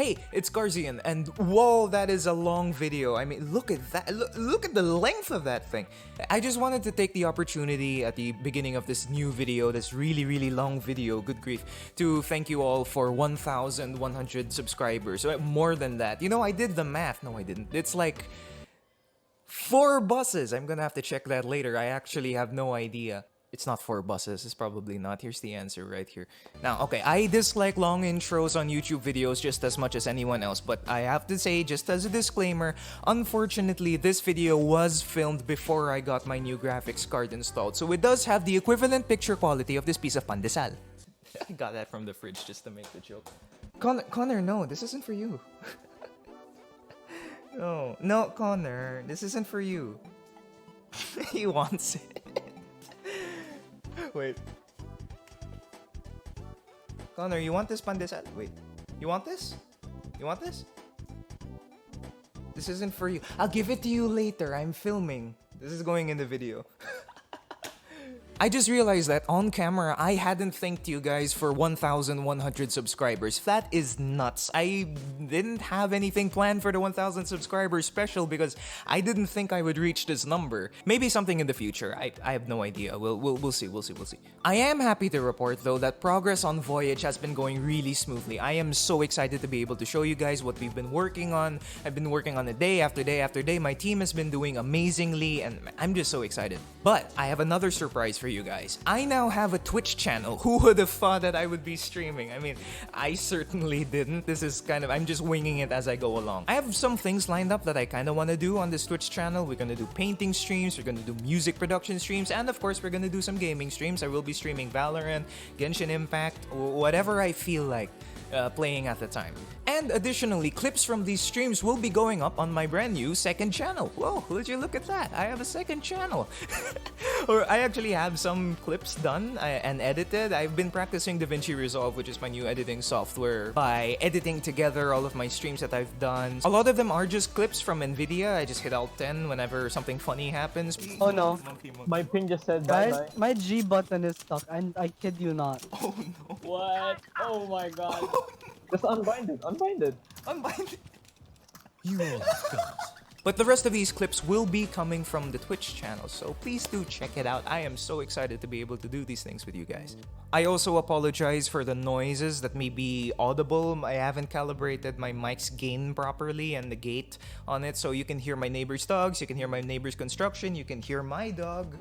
Hey, it's Carsian, and whoa, that is a long video. I mean, look at that. Look at the length of that thing. I just wanted to take the opportunity at the beginning of this new video, this really, really long video, good grief, to thank you all for 1,100 subscribers. More than that. You know, I did the math. No, I didn't. It's like 4 buses. I'm gonna have to check that later. I actually have no idea. It's not 4 buses, it's probably not. Here's the answer right here. Now, okay, I dislike long intros on YouTube videos just as much as anyone else, but I have to say, just as a disclaimer, unfortunately, this video was filmed before I got my new graphics card installed, so it does have the equivalent picture quality of this piece of pandesal. I got that from the fridge just to make the joke. Connor, no, this isn't for you. No, Connor, this isn't for you. He wants it. Wait. Connor, you want this pandesal? Wait. You want this? You want this? This isn't for you. I'll give it to you later. I'm filming. This is going in the video. I just realized that on camera, I hadn't thanked you guys for 1,100 subscribers. That is nuts. I didn't have anything planned for the 1,000 subscribers special because I didn't think I would reach this number. Maybe something in the future. I have no idea. We'll see. I am happy to report though that progress on Voyage has been going really smoothly. I am so excited to be able to show you guys what we've been working on. I've been working on it day after day after day. My team has been doing amazingly and I'm just so excited. But I have another surprise for you guys. I now have a Twitch channel. Who would have thought that I would be streaming? I mean, I certainly didn't. This is kind of, I'm just winging it as I go along. I have some things lined up that I kind of want to do on this Twitch channel. We're gonna do painting streams, we're gonna do music production streams, and of course, we're gonna do some gaming streams. I will be streaming Valorant, Genshin Impact, whatever I feel like playing at the time. And additionally, clips from these streams will be going up on my brand new second channel. Whoa, would you look at that? I have a second channel. Or I actually have some clips done and edited. I've been practicing DaVinci Resolve, which is my new editing software, by editing together all of my streams that I've done. A lot of them are just clips from NVIDIA. I just hit Alt 10 whenever something funny happens. Oh no. My ping just said Guys, bye-bye. my G button is stuck, and I kid you not. Oh no. What? Oh my god. Just unbind it, unbind it. Unbind it. You all But the rest of these clips will be coming from the Twitch channel, so please do check it out. I am so excited to be able to do these things with you guys. I also apologize for the noises that may be audible. I haven't calibrated my mic's gain properly and the gate on it, so you can hear my neighbor's dogs, you can hear my neighbor's construction, you can hear my dog.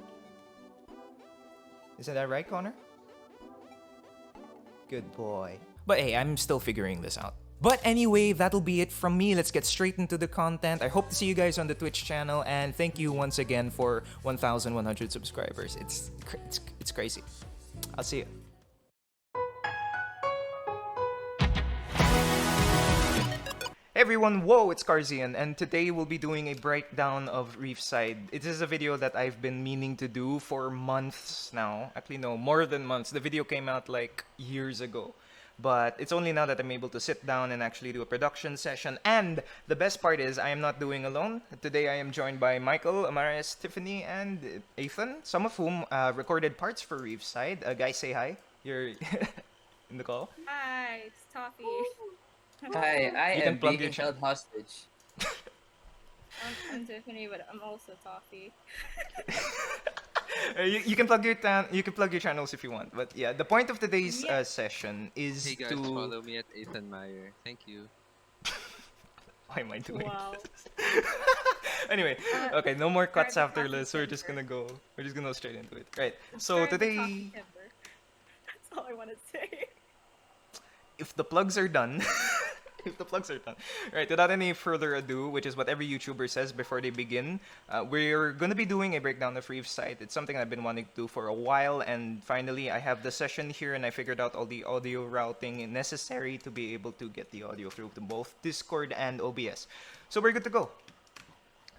Isn't that right, Connor? Good boy. But hey, I'm still figuring this out. But anyway, that'll be it from me. Let's get straight into the content. I hope to see you guys on the Twitch channel, and thank you once again for 1,100 subscribers. It's crazy. I'll see you. Hey everyone, whoa, it's Carsian, and today we'll be doing a breakdown of Reefside. It is a video that I've been meaning to do for months now. Actually, no, more than months. The video came out like years ago. But it's only now that I'm able to sit down and actually do a production session. And the best part is I am not doing alone. Today I am joined by Michael, Amaris, Tiffany, and Ethan, some of whom recorded parts for Reefside. Guys, say hi. You're in the call. Hi, it's Toffee. Hi, I You am can plug being your held hostage. I'm Tiffany, but I'm also Toffee. You can plug your channels if you want, but yeah, the point of today's session is Hey guys, to follow me at Ethan Meyer. Thank you. Why am I doing Wow. this? Anyway, okay, no more cuts Sorry, after Toffee this. We're just gonna Timber. go. We're just gonna go straight into it. Right. So Sorry, today, Toffee Timber. That's all I want to say. if the plugs are done. If the plugs are done. Right, without any further ado, which is what every YouTuber says before they begin, we're going to be doing a breakdown of Reefside. It's something I've been wanting to do for a while, and finally I have the session here and I figured out all the audio routing necessary to be able to get the audio through to both Discord and OBS. So we're good to go.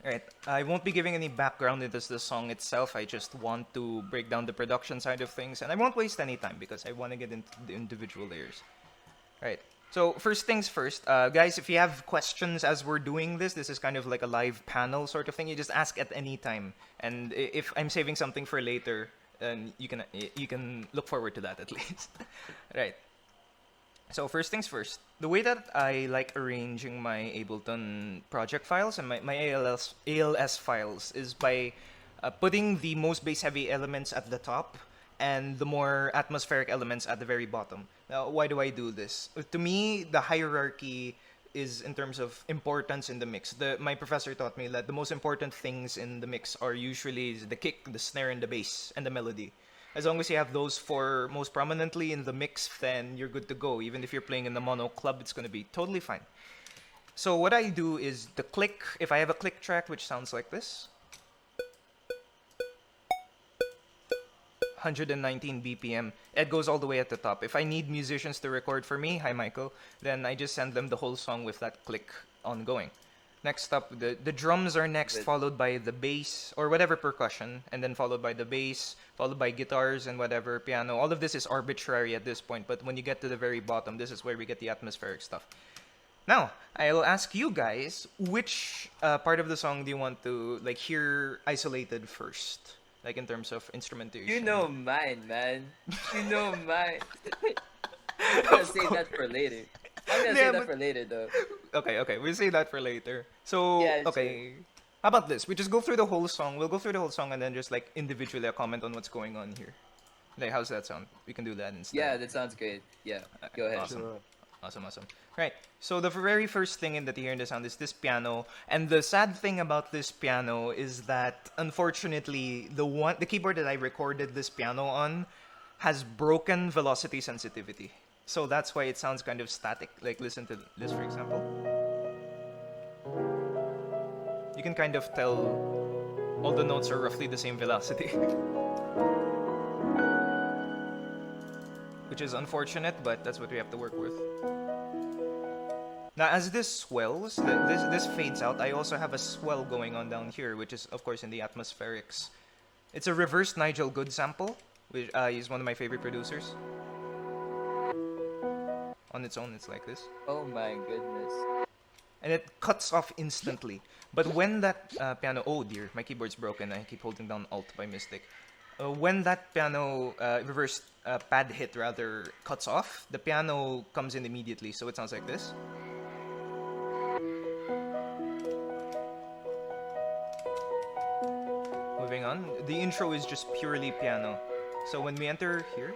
Alright, I won't be giving any background into the song itself. I just want to break down the production side of things, and I won't waste any time because I want to get into the individual layers. Alright. So first things first, guys, if you have questions as we're doing this, this is kind of like a live panel sort of thing. You just ask at any time, and if I'm saving something for later, then you can look forward to that at least. Right. So first things first, the way that I like arranging my Ableton project files and my ALS files is by putting the most bass heavy elements at the top and the more atmospheric elements at the very bottom. Now, why do I do this? To me, the hierarchy is in terms of importance in the mix. My professor taught me that the most important things in the mix are usually the kick, the snare, and the bass, and the melody. As long as you have those four most prominently in the mix, then you're good to go. Even if you're playing in the mono club, it's going to be totally fine. So what I do is the click, if I have a click track which sounds like this, 119 BPM, it goes all the way at the top. If I need musicians to record for me, hi Michael, then I just send them the whole song with that click ongoing. Next up, the drums are next, followed by the bass, or whatever percussion, and then followed by the bass, followed by guitars and whatever, piano. All of this is arbitrary at this point, but when you get to the very bottom, this is where we get the atmospheric stuff. Now, I'll ask you guys, which part of the song do you want to hear isolated first? Like in terms of instrumentation. You know mine, man. You know mine. I'm gonna save that for later. I'm gonna save that for later, though. Okay, we'll say that for later. So, Yeah, okay. How about this? We just go through the whole song. We'll go through the whole song and then just individually comment on what's going on here. How's that sound? We can do that instead. Yeah, that sounds great. Yeah, go ahead. Awesome. Right. So the very first thing that you hear in the sound is this piano, and the sad thing about this piano is that unfortunately the keyboard that I recorded this piano on has broken velocity sensitivity. So that's why it sounds kind of static. Like listen to this for example. You can kind of tell all the notes are roughly the same velocity. Which is unfortunate, but that's what we have to work with. Now, as this swells, this fades out, I also have a swell going on down here, which is, of course, in the atmospherics. It's a reverse Nigel Good sample, which is one of my favorite producers. On its own, it's like this. Oh my goodness. And it cuts off instantly. But when that piano... Oh dear, my keyboard's broken. I keep holding down Alt by mistake. When that piano reverse pad hit rather cuts off, the piano comes in immediately, so it sounds like this. Moving on, the intro is just purely piano. So when we enter here,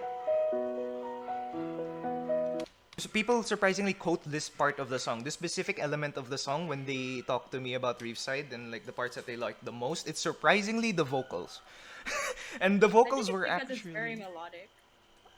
so people surprisingly quote this part of the song, this specific element of the song when they talk to me about Reefside and the parts that they like the most. It's surprisingly the vocals. And the vocals were because actually... it's very melodic.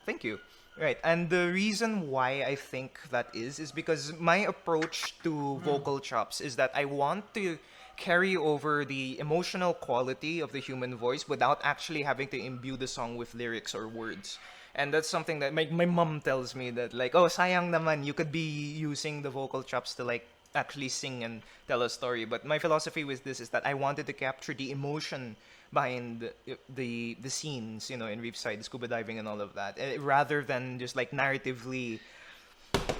Thank you. Right, and the reason why I think that is because my approach to vocal chops is that I want to carry over the emotional quality of the human voice without actually having to imbue the song with lyrics or words. And that's something that my mom tells me that oh, sayang naman, you could be using the vocal chops to actually sing and tell a story. But my philosophy with this is that I wanted to capture the emotion behind the scenes, in Reefside, scuba diving and all of that, rather than just narratively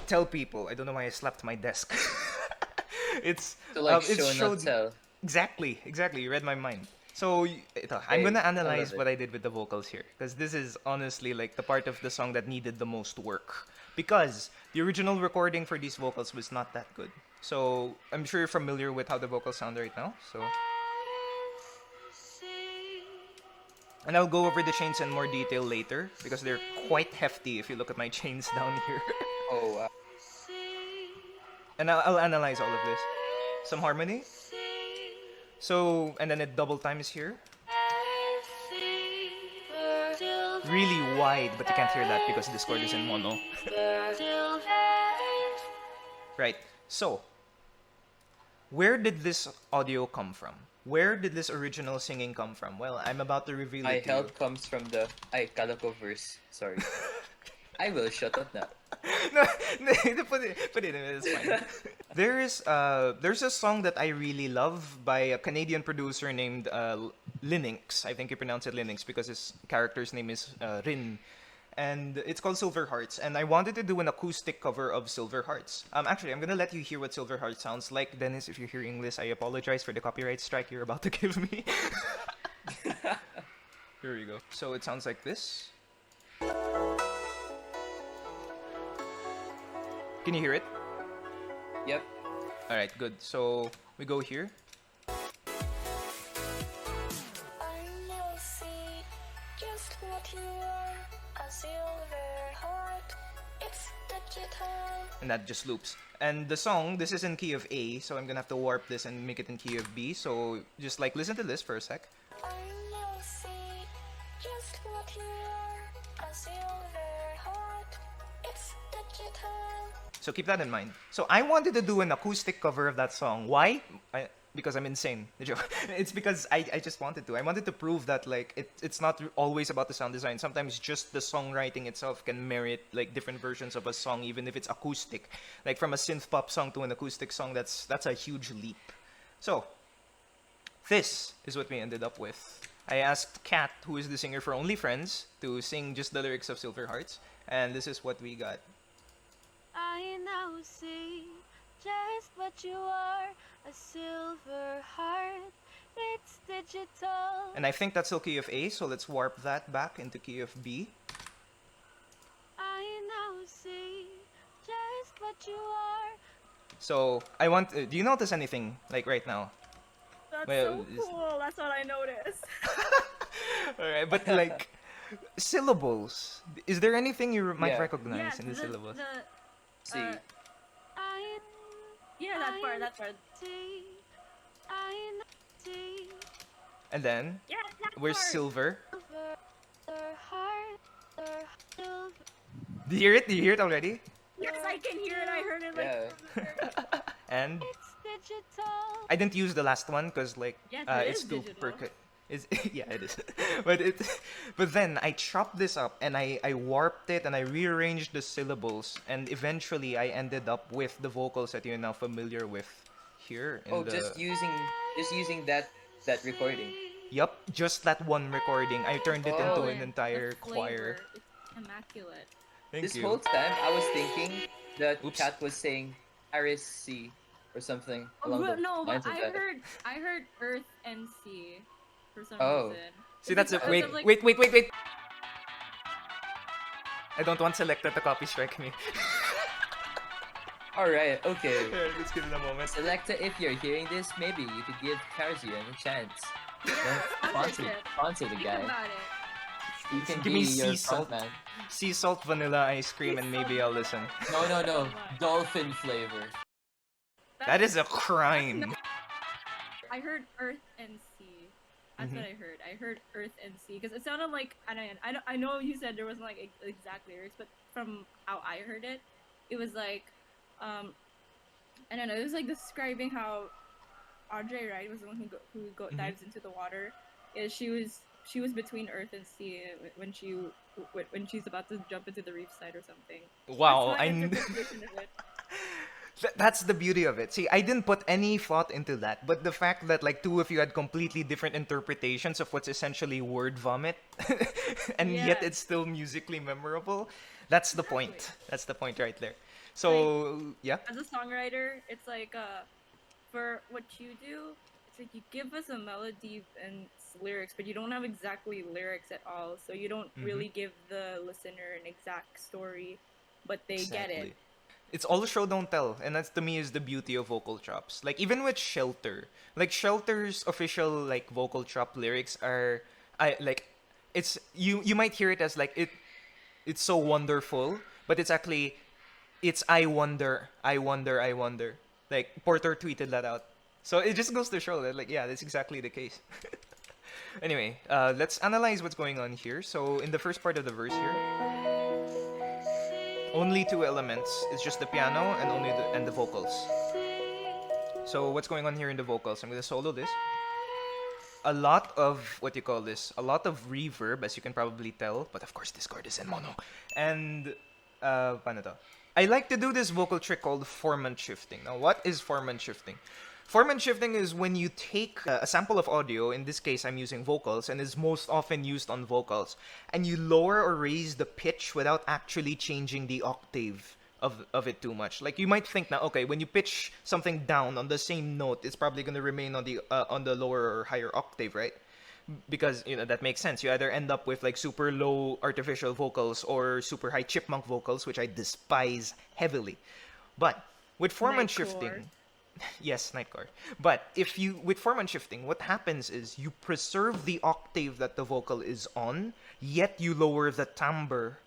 tell people. I don't know why I slapped my desk. It's to it's show not tell. Exactly. You read my mind. So I'm gonna analyze what I did with the vocals here, because this is honestly the part of the song that needed the most work, because the original recording for these vocals was not that good. So I'm sure you're familiar with how the vocals sound right now. So. And I'll go over the chains in more detail later, because they're quite hefty if you look at my chains down here. Oh, wow. And I'll analyze all of this. Some harmony. So, and then it double times here. Really wide, but you can't hear that because this chord is in mono. Right, so, where did this audio come from? Where did this original singing come from? Well, I'm about to reveal it to you. Comes from the Calico verse. Sorry. I will shut up now. No, put it in. It's fine. There's a song that I really love by a Canadian producer named Linux. I think you pronounce it Linux because his character's name is Rin. And it's called Silver Hearts, and I wanted to do an acoustic cover of Silver Hearts. Actually, I'm gonna let you hear what Silver Hearts sounds like. Dennis, if you're hearing this, I apologize for the copyright strike you're about to give me. Here we go. So it sounds like this. Can you hear it? Yep. All right, good. So we go here. And that just loops. And the song, this is in key of A, so I'm gonna have to warp this and make it in key of B. So just like listen to this for a sec. So keep that in mind. So I wanted to do an acoustic cover of that song. Why? Because I'm insane. It's because I just wanted to. I wanted to prove that like it's not always about the sound design. Sometimes just the songwriting itself can merit like different versions of a song, even if it's acoustic. Like from a synth pop song to an acoustic song, that's a huge leap. So this is what we ended up with. I asked Kat, who is the singer for Only Friends, to sing just the lyrics of Silver Hearts, and this is what we got. I now see just what you are, a silver heart, it's digital. And I think that's still key of A, so let's warp that back into key of B. I now see just what you are. So I want. Do you notice anything like right now? That's Well, so cool. That's what I noticed. Alright, but like syllables. Is there anything you might Yeah. recognize in the syllables? See. Yeah, that part. See, I now see And then Yeah, that where's part. silver? silver heart, silver. Do you hear it? Do you hear it already? Yes, I can hear it. I heard it like. And It's digital. I didn't use the last one because like Yes, it it's is too digital. yeah, it is. But then I chopped this up and I warped it and I rearranged the syllables and eventually I ended up with the vocals that you're now familiar with here in Oh, the just using that recording. Yup, just that one recording. I turned it into an The entire choir. flavor, it's immaculate. Thank This you. whole time I was thinking that Oops. Kat was saying Aris C or something Oh, along but the no, but lines of that. I heard Earth and Sea for some Oh. reason. See, Is that's it it. because Wait, of, like- wait. I don't want Selecta to copy strike me. Alright, okay. Let's give it a moment. Selecta, if you're hearing this, maybe you could give Carsian a chance. Don't sponsor the Think guy. about it. You can Give be me your sea salt. frontman. Sea salt vanilla ice cream and maybe I'll listen. No. Dolphin flavor. That is a crime. I heard Earth and Sea. That's what I heard. I heard Earth and Sea because it sounded like I know you said there wasn't like exact lyrics, but from how I heard it, it was like I don't know. It was like describing how Audrey Wright was the one who dives into the water. She was between Earth and Sea when she's about to jump into the Reefside or something. Wow, That's my interpretation of it. That's the beauty of it. See, I didn't put any thought into that, but the fact that like two of you had completely different interpretations of what's essentially word vomit, and yet Yeah. it's still musically memorable, that's the point. That's the point right there. So, yeah. As a songwriter, it's like for what you do, it's like you give us a melody and lyrics, but you don't have exactly lyrics at all. So you don't really give the listener an exact story, but they get it. It's all show don't tell, and that's to me is the beauty of vocal chops. Like even with Shelter, like Shelter's official like vocal chop lyrics are, it's you might hear it as like it's so wonderful, but it's actually it's I wonder. Like Porter tweeted that out, so it just goes to show that like yeah, that's exactly the case. Anyway, let's analyze what's going on here. So in the first part of the verse here. Only two elements. It's just the piano and the vocals. So what's going on here in the vocals? I'm gonna solo this. A lot of a lot of reverb, as you can probably tell. But of course, this chord is in mono. And paano to? I like to do this vocal trick called Formant shifting. Now, what is Formant shifting? Formant shifting is when you take a sample of audio, in this case I'm using vocals, and is most often used on vocals, and you lower or raise the pitch without actually changing the octave of it too much. Like you might think now, okay, when you pitch something down on the same note, it's probably going to remain on the lower or higher octave, right? Because that makes sense. You either end up with like super low artificial vocals or super high chipmunk vocals, which I despise heavily. But with Formant Nightcore. shifting, yes, Nightcore. But with Formant shifting, what happens is you preserve the octave that the vocal is on, yet you lower the timbre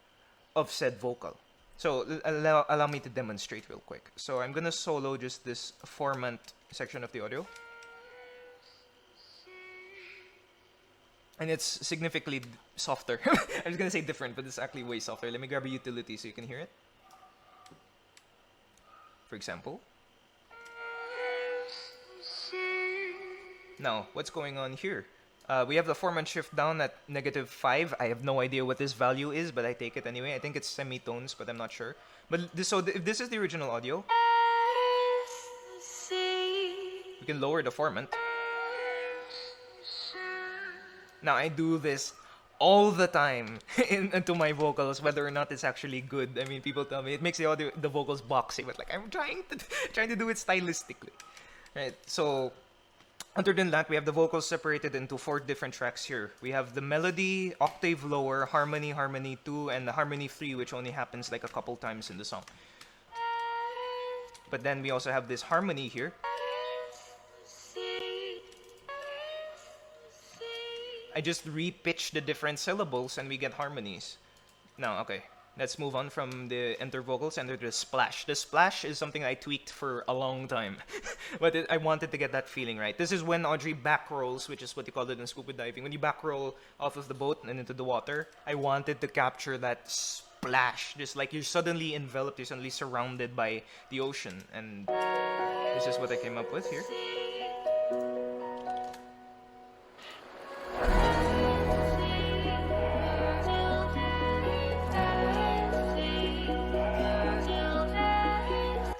of said vocal. So allow me to demonstrate real quick. So I'm gonna solo just this Formant section of the audio. And it's significantly softer. I was gonna say different, but it's actually way softer. Let me grab a utility so you can hear it. For example. Now, what's going on here? We have the Formant shift down at -5. I have no idea what this value is, but I take it anyway. I think it's semitones, but I'm not sure. But if this is the original audio, we can lower the Formant. Now, I do this all the time into my vocals, whether or not it's actually good. I mean, people tell me it makes the vocals boxy, but like I'm trying to do it stylistically, right? So, other than that, we have the vocals separated into 4 different tracks here. We have the melody, octave lower, harmony, harmony 2, and the harmony 3, which only happens like a couple times in the song. But then we also have this harmony here. I just re-pitch the different syllables and we get harmonies. Now, okay, let's move on from the enter vocals and the splash. The splash is something I tweaked for a long time, but I wanted to get that feeling right. This is when Audrey back rolls, which is what you call it in scuba diving. When you back roll off of the boat and into the water, I wanted to capture that splash, just like you're suddenly enveloped, you're suddenly surrounded by the ocean, and this is what I came up with here.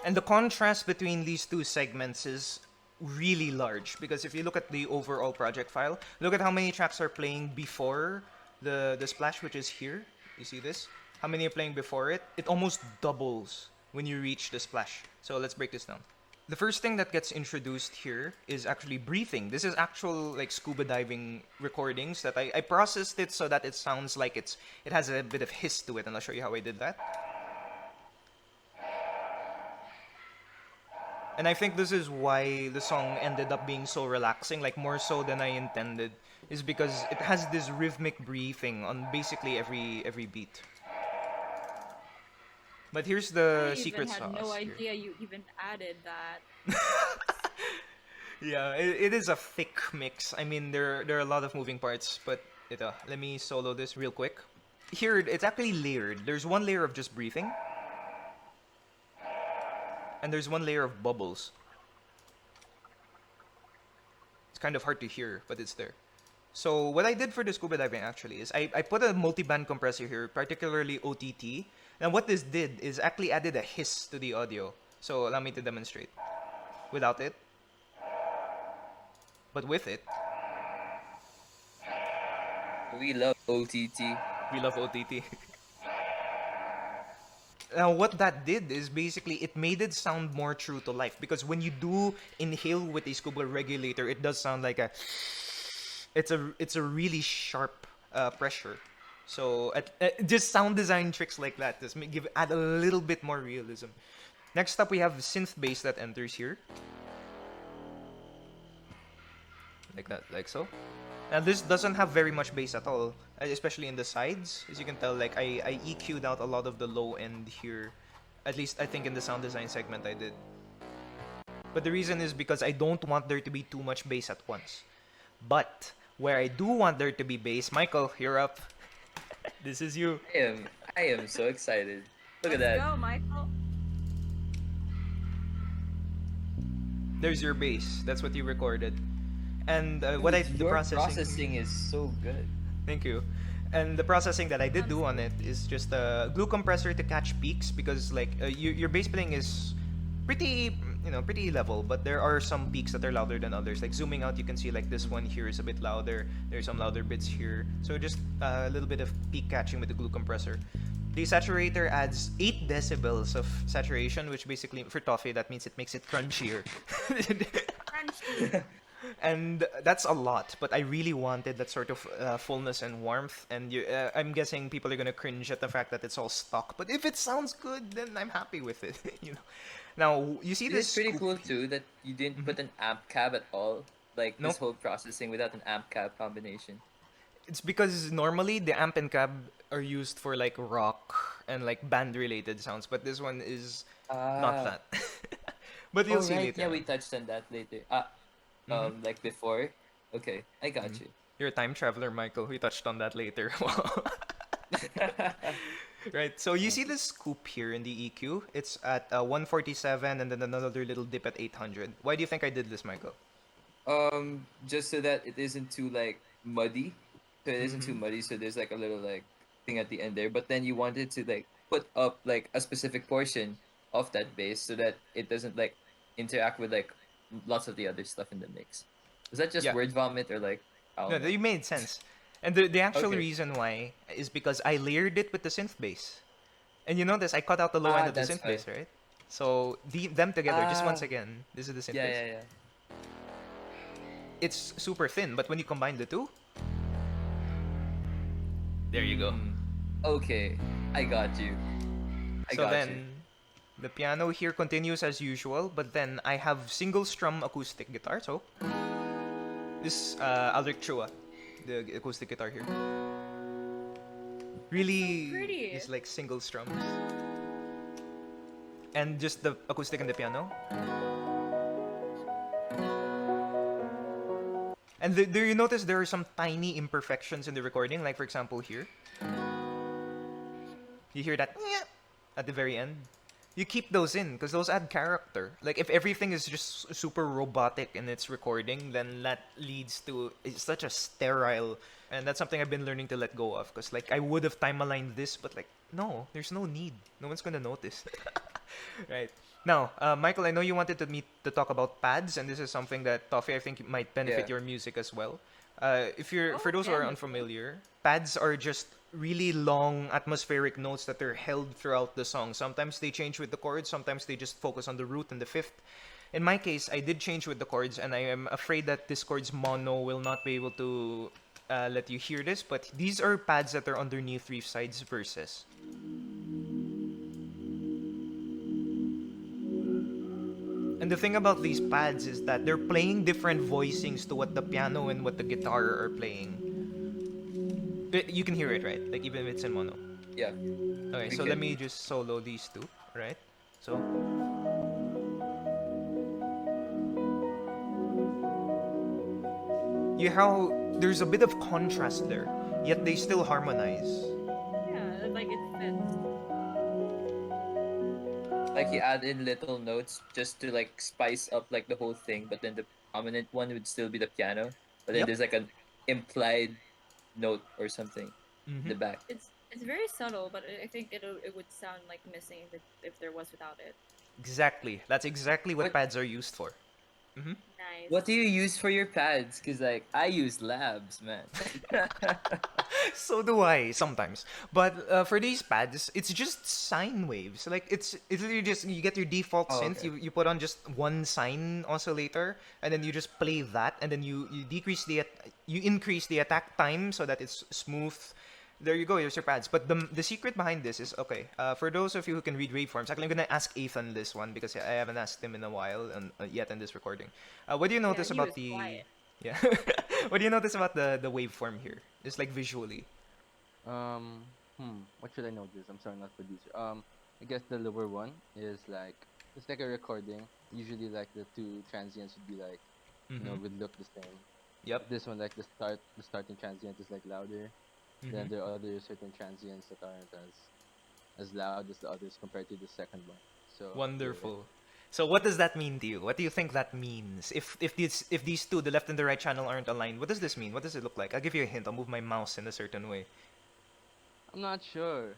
And the contrast between these two segments is really large, because if you look at the overall project file, look at how many tracks are playing before the splash, which is here. You see this? How many are playing before it? It almost doubles when you reach the splash. So let's break this down. The first thing that gets introduced here is actually breathing. This is actual like scuba diving recordings that I processed it so that it sounds like it has a bit of hiss to it, and I'll show you how I did that. And I think this is why the song ended up being so relaxing, like more so than I intended, is because it has this rhythmic breathing on basically every beat. But here's the secret sauce. I had no here. idea you even added that. Yeah, it is a thick mix. I mean, there are a lot of moving parts, but let me solo this real quick. Here, it's actually layered. There's one layer of just breathing. And there's one layer of bubbles. It's kind of hard to hear, but it's there. So what I did for the scuba diving actually is I put a multi-band compressor here, particularly OTT. And what this did is actually added a hiss to the audio. So allow me to demonstrate. Without it. But with it. We love OTT. We love OTT. Now, what that did is basically it made it sound more true to life, because when you do inhale with a scuba regulator, it does sound like it's a really sharp pressure. So just sound design tricks like that just add a little bit more realism. Next up, we have synth bass that enters here, like that, like so. Now this doesn't have very much bass at all, especially in the sides. As you can tell, like I EQ'd out a lot of the low end here. At least I think in the sound design segment I did. But the reason is because I don't want there to be too much bass at once. But where I do want there to be bass, Michael, you're up. This is you. I am so excited. Look at that. Let's go, Michael. There's your bass. That's what you recorded. And the Your processing is so good. Thank you. And the processing that I did do on it is just a glue compressor to catch peaks, because like your bass playing is pretty level, but there are some peaks that are louder than others. Like zooming out, you can see like this one here is a bit louder. There's some louder bits here. So just a little bit of peak catching with the glue compressor. The saturator adds 8 decibels of saturation, which basically for toffee that means it makes it crunchier. Crunchy. And that's a lot, but I really wanted that sort of fullness and warmth, and I'm guessing people are gonna cringe at the fact that it's all stock, but if it sounds good, then I'm happy with it. Now you see It's this pretty scoop- cool too that you didn't put an amp cab at all. Like Nope. this whole processing without an amp cab combination. It's because normally the amp and cab are used for like rock and like band related sounds, but this one is not that. But you'll Oh see right, later. yeah, we touched on that later. Like before. Okay, I got you. You're a time traveler, Michael. We touched on that later. Right. So you see this scoop here in the EQ. It's at 147 and then another little dip at 800. Why do you think I did this, Michael? Just so that it isn't too like muddy. So it isn't too muddy, so there's like a little like thing at the end there. But then you wanted to like put up like a specific portion of that bass so that it doesn't like interact with like lots of the other stuff in the mix. Was that just Yeah. word vomit or like I No, don't know. you made sense. And the actual Okay. reason why is because I layered it with the synth bass. And you notice I cut out the low end of the That's synth why. bass, right? So them together, just once Ah. again, this is the synth Yeah, bass. yeah, yeah. It's super thin, but when you combine the two, there you go. Okay, I got you. I So got then, you. the piano here continues as usual, but then I have single strum acoustic guitar. So this Alric Chua, the acoustic guitar here, really pretty. is like single strums, and just the acoustic and the piano. And do you notice there are some tiny imperfections in the recording? Like for example here, you hear that at the very end. You keep those in because those add character. Like if everything is just super robotic in its recording, then that leads to it's such a sterile. And that's something I've been learning to let go of. Because like I would have time aligned this, but like no, there's no need. No one's gonna notice. Right. Now, Michael, I know you wanted to talk about pads, and this is something that Toffee I think might benefit Yeah. your music as well. If you're for Oh, those who are yeah. unfamiliar, pads are just really long atmospheric notes that are held throughout the song. Sometimes they change with the chords, sometimes they just focus on the root and the fifth. In my case, I did change with the chords, and I am afraid that Discord's mono will not be able to let you hear this, but these are pads that are underneath Reefside's verses. And the thing about these pads is that they're playing different voicings to what the piano and what the guitar are playing. You can hear it, right? Like even if it's in mono. Yeah. Okay, We so can. let me just solo these two, right? So you how there's a bit of contrast there, yet they still harmonize. Yeah, like it fits. Like you add in little notes just to like spice up like the whole thing, but then the prominent one would still be the piano. But then Yep. there's like an implied note or something in the back. It's very subtle, but I think it would sound like missing if there was without it. Exactly. That's exactly what What- pads are used for. Nice. What do you use for your pads? Cause like I use labs, man. So do I sometimes. But for these pads, it's just sine waves. Like it's literally just you get your default Oh, synth. okay. You put on just one sine oscillator, and then you just play that, and then you increase the attack time so that it's smooth. There you go. Here's your pads. But the secret behind this is okay. For those of you who can read waveforms, actually I'm gonna ask Ethan this one because I haven't asked him in a while and yet in this recording. What do you notice he about was the? quiet. Yeah. What do you notice about the waveform here? Just like visually. What should I notice? I'm sorry, not producer. I guess the lower one is like it's like a recording. Usually, like the two transients would be like, would look the same. Yep. This one, like the starting transient is like louder. Then there are other certain transients that aren't as loud as the others compared to the second one. So Wonderful. So what does that mean to you? What do you think that means? If these two, the left and the right channel, aren't aligned, what does this mean? What does it look like? I'll give you a hint. I'll move my mouse in a certain way. I'm not sure.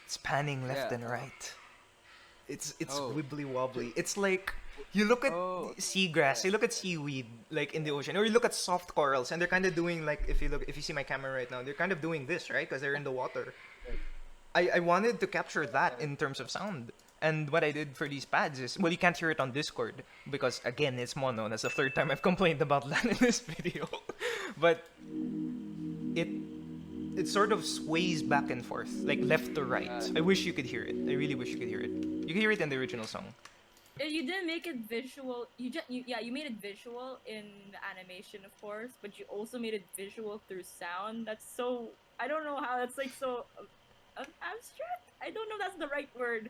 It's panning left Yeah. and right. It's Oh. wibbly wobbly. It's like you look at Oh. seagrass, you look at seaweed like in the ocean, or you look at soft corals, and they're kind of doing like if you see my camera right now, they're kind of doing this, right? Because they're in the water. I wanted to capture that in terms of sound. And what I did for these pads is, well, you can't hear it on Discord because, again, it's mono. That's the third time I've complained about that in this video. But it sort of sways back and forth, like left to right. I wish you could hear it. I really wish you could hear it. You can hear it in the original song. You didn't make it visual. You made it visual in the animation, of course, but you also made it visual through sound. That's so, I don't know how that's like so abstract. I don't know if that's the right word.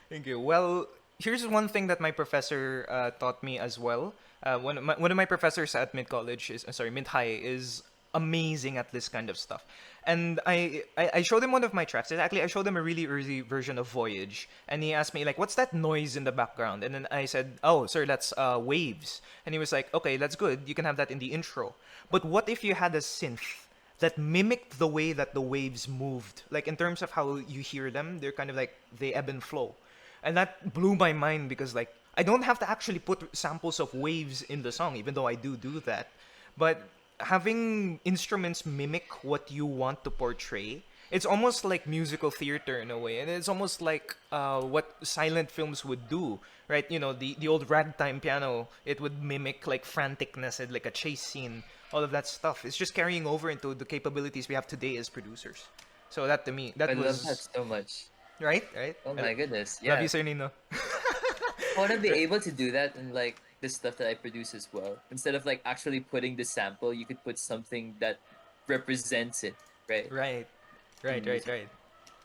Thank you. Well, here's one thing that my professor taught me as well. One of my professors at Mid College Mid High is amazing at this kind of stuff. And I showed him one of my tracks. Actually, I showed him a really early version of Voyage, and he asked me like, "What's that noise in the background?" And then I said, "Oh, sir, that's waves." And he was like, "Okay, that's good. You can have that in the intro. But what if you had a synth that mimicked the way that the waves moved? Like in terms of how you hear them, they're kind of like they ebb and flow." And that blew my mind because like I don't have to actually put samples of waves in the song, even though I do that. But having instruments mimic what you want to portray, it's almost like musical theater in a way, and it's almost like what silent films would do, right? You know, the old ragtime piano, it would mimic like franticness and like a chase scene, all of that stuff. It's just carrying over into the capabilities we have today as producers. So that to me, that I was love that so much. right. Oh my goodness. Love Yeah. you, Sir Nino. I want to be able to do that in like the stuff that I produce as well. Instead of like actually putting the sample, you could put something that represents it, right? Right.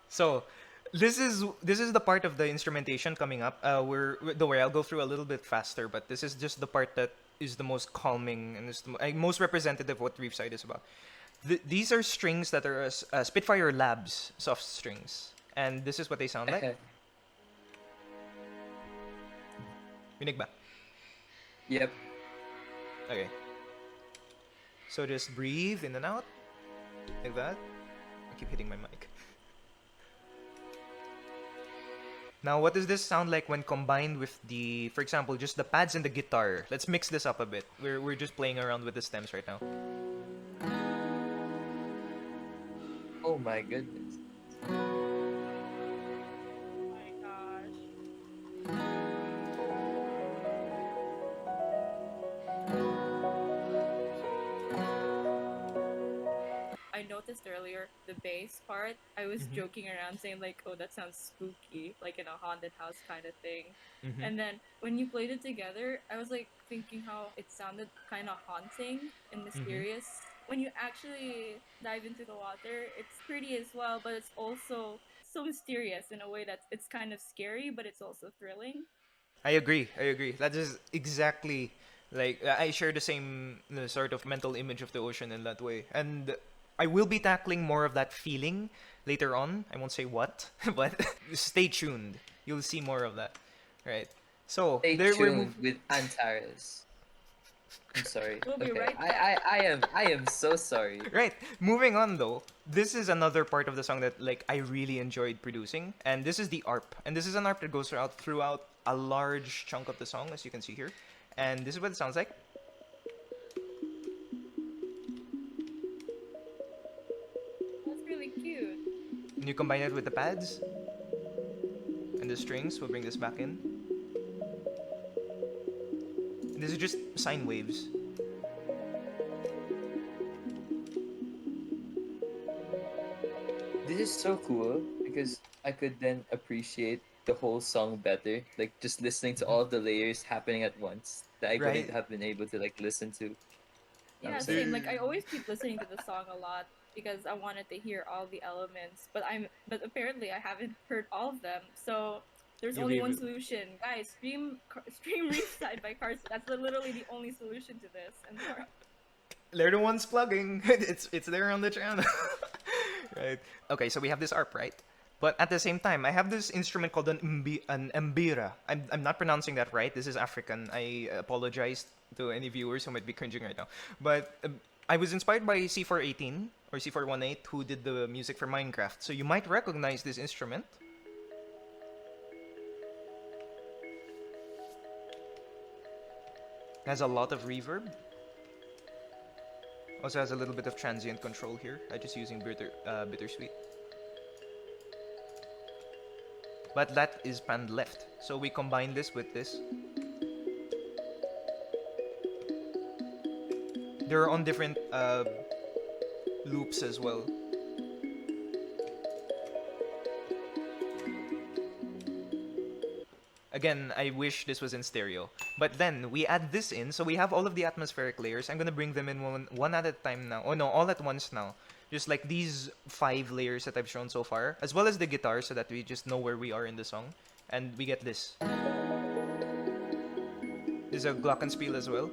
So, this is the part of the instrumentation coming up. Don't worry, I'll go through a little bit faster, but this is just the part that is the most calming and is the most representative of what Reefside is about. These are strings that are Spitfire Labs soft strings, and this is what they sound like. Minig ba? Yep. Okay. So just breathe in and out. Like that. I keep hitting my mic. Now, what does this sound like when combined with the, for example, just the pads and the guitar? Let's mix this up a bit. We're just playing around with the stems right now. Oh my goodness. Oh my gosh. I noticed earlier the bass part. I was joking around saying like, "Oh, that sounds spooky, like in a haunted house kind of thing." And then when you played it together, I was like thinking how it sounded kind of haunting and mysterious. When you actually dive into the water, it's pretty as well, but it's also so mysterious in a way that it's kind of scary, but it's also thrilling. I agree. That is exactly like I share the same sort of mental image of the ocean in that way. And I will be tackling more of that feeling later on. I won't say what, but stay tuned. You'll see more of that. Right. So Stay there tuned with Antares. I'm sorry. We'll be Okay. right back. I am so sorry. Right. Moving on though, this is another part of the song that like I really enjoyed producing, and this is the ARP. And this is an ARP that goes throughout a large chunk of the song, as you can see here. And this is what it sounds like. That's really cute. And you combine it with the pads and the strings. We'll bring this back in. And this is just sine waves. This is so cool because I could then appreciate the whole song better. Like just listening to all of the layers happening at once that I couldn't Right. have been able to like listen to. Yeah, so- same. Like I always keep listening to the song a lot because I wanted to hear all the elements, but apparently I haven't heard all of them. So there's You only one leave it. solution, guys. Stream Reefside by Carsian. That's literally the only solution to this. And more. They're the ones plugging. it's there on the channel. Right. Okay, so we have this ARP, right? But at the same time, I have this instrument called an mbira. I'm not pronouncing that right. This is African. I apologize to any viewers who might be cringing right now. But I was inspired by C418 or C418, who did the music for Minecraft. So you might recognize this instrument. It has a lot of reverb. Also has a little bit of transient control here. I'm just using bittersweet. But that is panned left. So we combine this with this. They're on different loops as well. Again, I wish this was in stereo. But then, we add this in, so we have all of the atmospheric layers. I'm gonna bring them in one at a time now. Oh no, all at once now. Just like these 5 layers that I've shown so far, as well as the guitar, so that we just know where we are in the song. And we get this. This is a glockenspiel as well.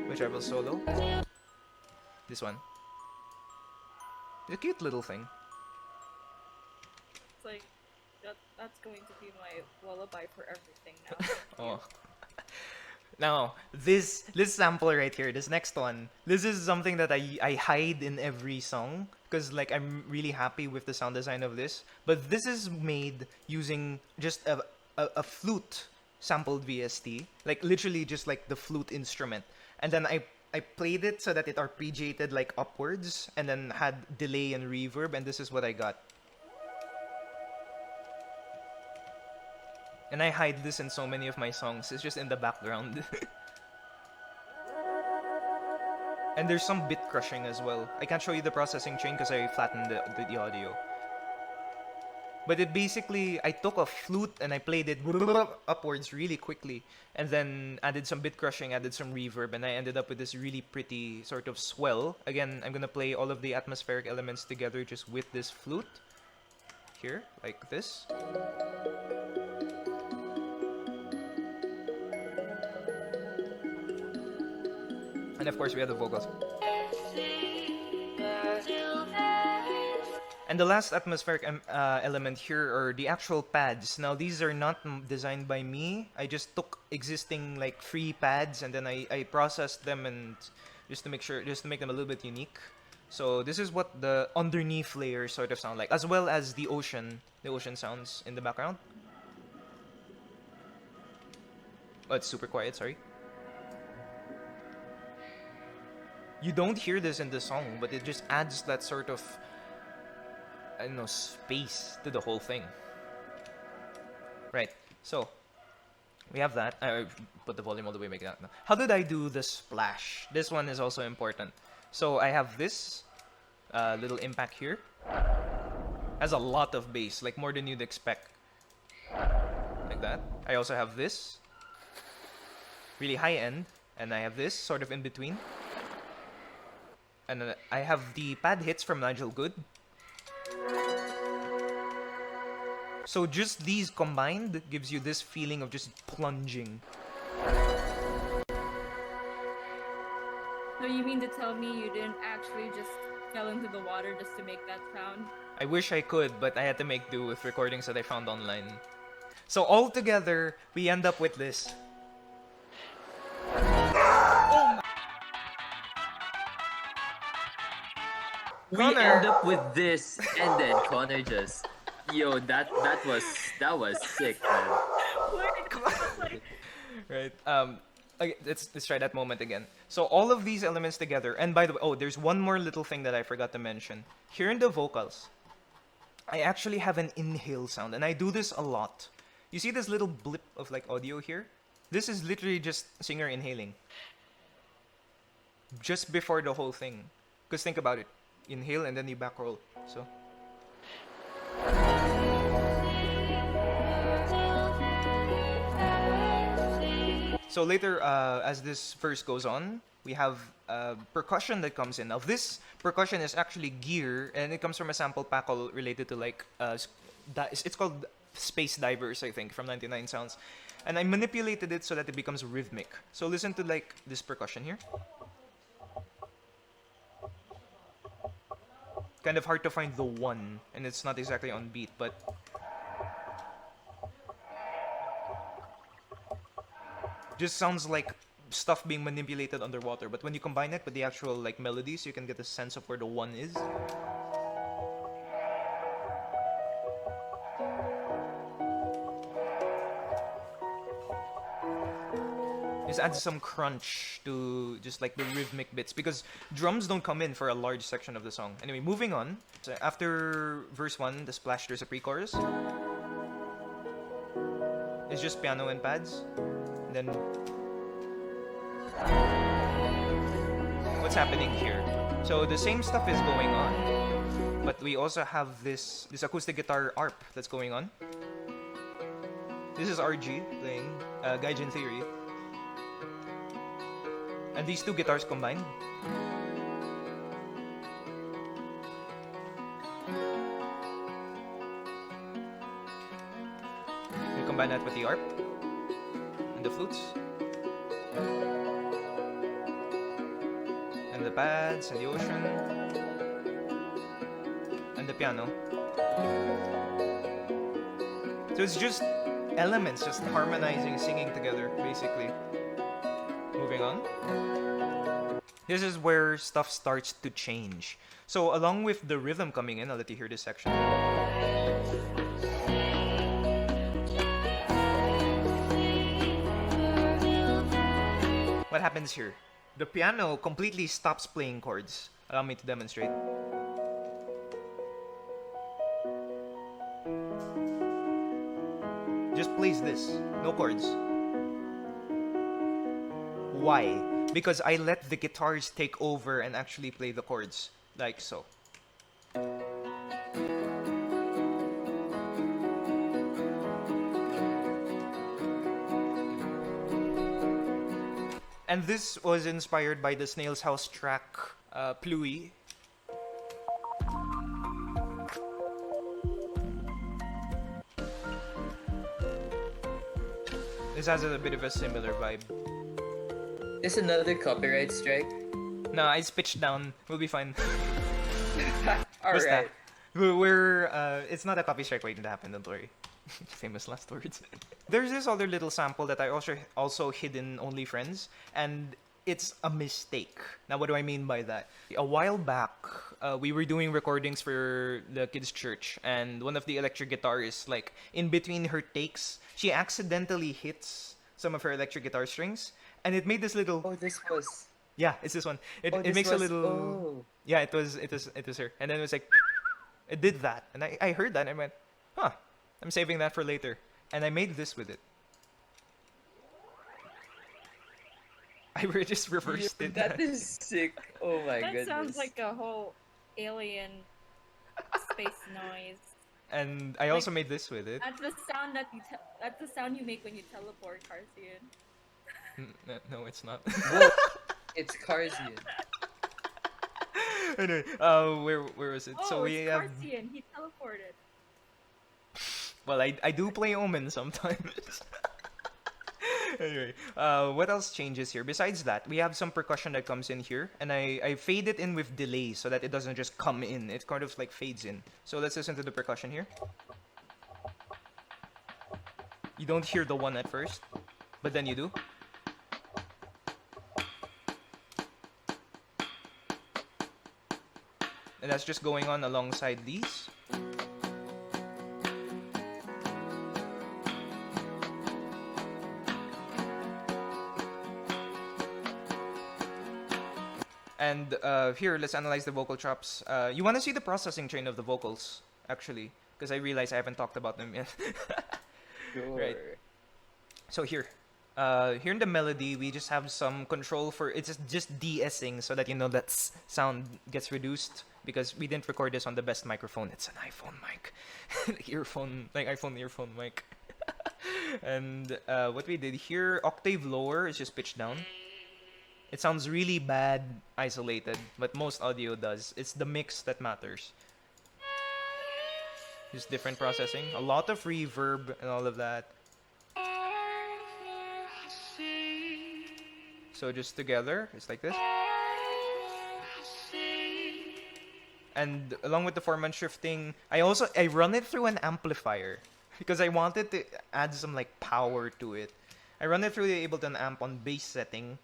Which I will solo. This one. It's a cute little thing. It's like that's going to be my lullaby for everything now. Oh. Now, this sample right here, this next one, this is something that I hide in every song because like I'm really happy with the sound design of this. But this is made using just a flute sampled VST, like literally just like the flute instrument, and then I played it so that it arpeggiated like upwards and then had delay and reverb, and this is what I got. And I hide this in so many of my songs. It's just in the background. And there's some bit crushing as well. I can't show you the processing chain because I flattened the audio. But it basically, I took a flute and I played it upwards really quickly. And then added some bit crushing, added some reverb, and I ended up with this really pretty sort of swell. Again, I'm gonna play all of the atmospheric elements together just with this flute. Here, like this. And of course we have the vocals. And the last atmospheric element here are the actual pads. Now these are not designed by me. I just took existing like free pads and then I processed them and just to make them a little bit unique. So this is what the underneath layers sort of sound like, as well as the ocean sounds in the background. Oh, it's super quiet, sorry. You don't hear this in the song, but it just adds that sort of, I don't know, space to the whole thing. Right, so we have that. I put the volume all the way, make that. How did I do the splash? This one is also important. So I have this little impact here. Has a lot of bass, like more than you'd expect. Like that. I also have this. Really high end. And I have this sort of in between. And then I have the pad hits from Nigel Good. So just these combined gives you this feeling of just plunging. So you mean to tell me you didn't actually just fell into the water just to make that sound? I wish I could, but I had to make do with recordings that I found online. So all together, we end up with this. We Connor. end up with this, and then Connor just, yo, that was sick, man. Right. Okay, let's try that moment again. So all of these elements together, and by the way, oh, there's one more little thing that I forgot to mention. Here in the vocals, I actually have an inhale sound, and I do this a lot. You see this little blip of like audio here? This is literally just singer inhaling. Just before the whole thing. Because think about it. Inhale and then you back roll. So. So later, as this verse goes on, we have percussion that comes in. Now this percussion is actually gear, and it comes from a sample pack related to like, it's called Space Divers, I think, from 99 Sounds. And I manipulated it so that it becomes rhythmic. So listen to like this percussion here. Kind of hard to find the one, and it's not exactly on beat, but just sounds like stuff being manipulated underwater. But when you combine it with the actual like melodies, you can get a sense of where the one is. Just adds some crunch to just like the rhythmic bits, because drums don't come in for a large section of the song. Anyway, moving on. So after verse 1, the splash, there's a pre-chorus. It's just piano and pads. And then what's happening here? So the same stuff is going on, but we also have this acoustic guitar ARP that's going on. This is RG playing Gaijin Theory. And these two guitars combined. We combine that with the ARP and the flutes. And the pads and the ocean. And the piano. So it's just elements just harmonizing, singing together, basically. Moving on. This is where stuff starts to change. So along with the rhythm coming in, I'll let you hear this section. What happens here? The piano completely stops playing chords. Allow me to demonstrate. Just plays this. No chords. Why? Because I let the guitars take over and actually play the chords. Like so. And this was inspired by the Snail's House track, Pluie. This has a bit of a similar vibe. Is another copyright strike? No, I pitched down. We'll be fine. Alright. We're it's not a copy strike waiting to happen, don't worry. Famous last words. There's this other little sample that I also hid in OnlyFriends, and it's a mistake. Now, what do I mean by that? A while back, we were doing recordings for the kids' church, and one of the electric guitarists, like, in between her takes, she accidentally hits some of her electric guitar strings, and it made this little... Oh, this was... Yeah, it's this one. It makes a little... Oh. Yeah, it was her. And then it was like... It did that. And I heard that, and I went, huh, I'm saving that for later. And I made this with it. I just reversed it. That is sick. Oh my goodness. That sounds like a whole alien space noise. And I also made this with it. That's the sound that's the sound you make when you teleport, Carsian. No, it's not. Whoa, it's Carsian. Anyway, where was it? Oh, So we it's have... Carsian. He teleported. Well, I do play Omen sometimes. Anyway, what else changes here? Besides that, we have some percussion that comes in here, and I fade it in with delay so that it doesn't just come in. It kind of like fades in. So let's listen to the percussion here. You don't hear the one at first, but then you do. And that's just going on alongside these. And here, let's analyze the vocal chops. You want to see the processing train of the vocals, actually, because I realize I haven't talked about them yet. Sure. Right. So here in the melody, we just have some control for it's just de-essing so that you know that sound gets reduced because we didn't record this on the best microphone. It's an iPhone mic, iPhone earphone mic. And what we did here, octave lower is just pitched down. It sounds really bad isolated, but most audio does. It's the mix that matters. Just different processing, a lot of reverb and all of that. So just together, it's like this. And along with the Formant shifting, I run it through an amplifier because I wanted to add some like power to it. I run it through the Ableton amp on bass setting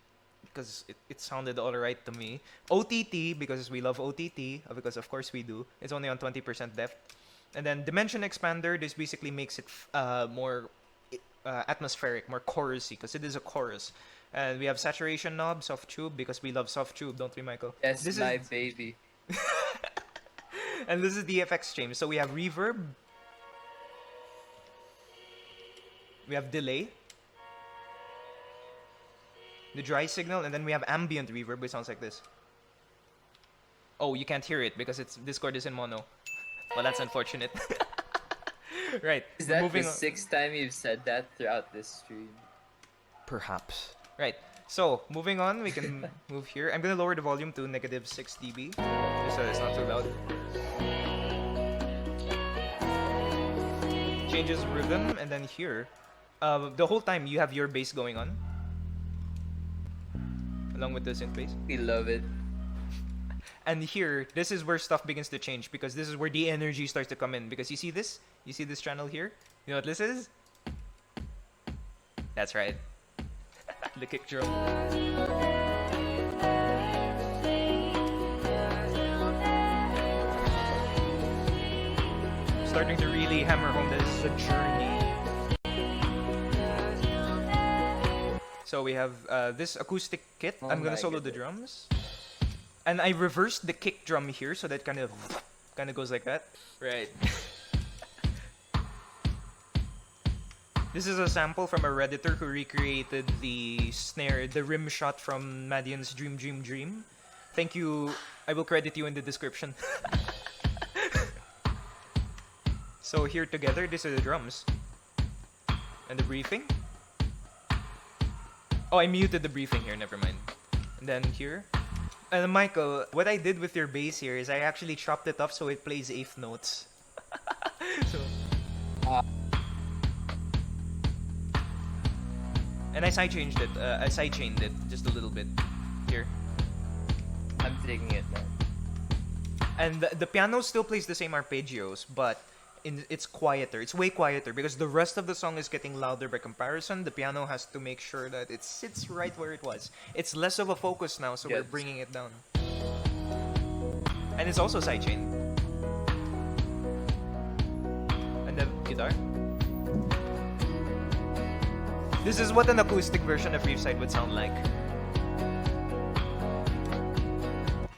because it sounded alright to me. OTT because we love OTT, because of course we do. It's only on 20% depth. And then Dimension Expander, this basically makes it more atmospheric, more chorusy because it is a chorus. And we have Saturation Knob, Soft Tube because we love Soft Tube, don't we, Michael? Yes, this my is... baby. And this is the FX change. So we have reverb. We have delay. The dry signal, and then we have ambient reverb, which sounds like this. Oh, you can't hear it because Discord is in mono. Well, that's unfortunate. Right. Is that moving the on. 6th time you've said that throughout this stream? Perhaps. Right. So, moving on, we can move here. I'm gonna lower the volume to -6 dB, just so it's not too loud. Changes rhythm, and then here, the whole time you have your bass going on, along with the synth bass. We love it. And here, this is where stuff begins to change, because this is where the energy starts to come in. Because you see this? You see this channel here? You know what this is? That's right. The kick drum. Starting to really hammer home that this is a journey. So we have this acoustic kit. Oh I'm gonna my solo the goodness. drums. And I reversed the kick drum here, so that kind of goes like that. Right. This is a sample from a Redditor who recreated the snare, the rim shot from Madian's Dream Dream Dream. Thank you. I will credit you in the description. So here together, these are the drums. And the briefing. Oh, I muted the briefing here, never mind. And then here. And Michael, what I did with your bass here is I actually chopped it up so it plays eighth notes. So... And I sidechained it just a little bit here. I'm digging it, man. And the piano still plays the same arpeggios, but it's quieter. It's way quieter because the rest of the song is getting louder by comparison. The piano has to make sure that it sits right where it was. It's less of a focus now, so we're Yes. bringing it down. And it's also sidechained. And the guitar. This is what an acoustic version of Reefside would sound like.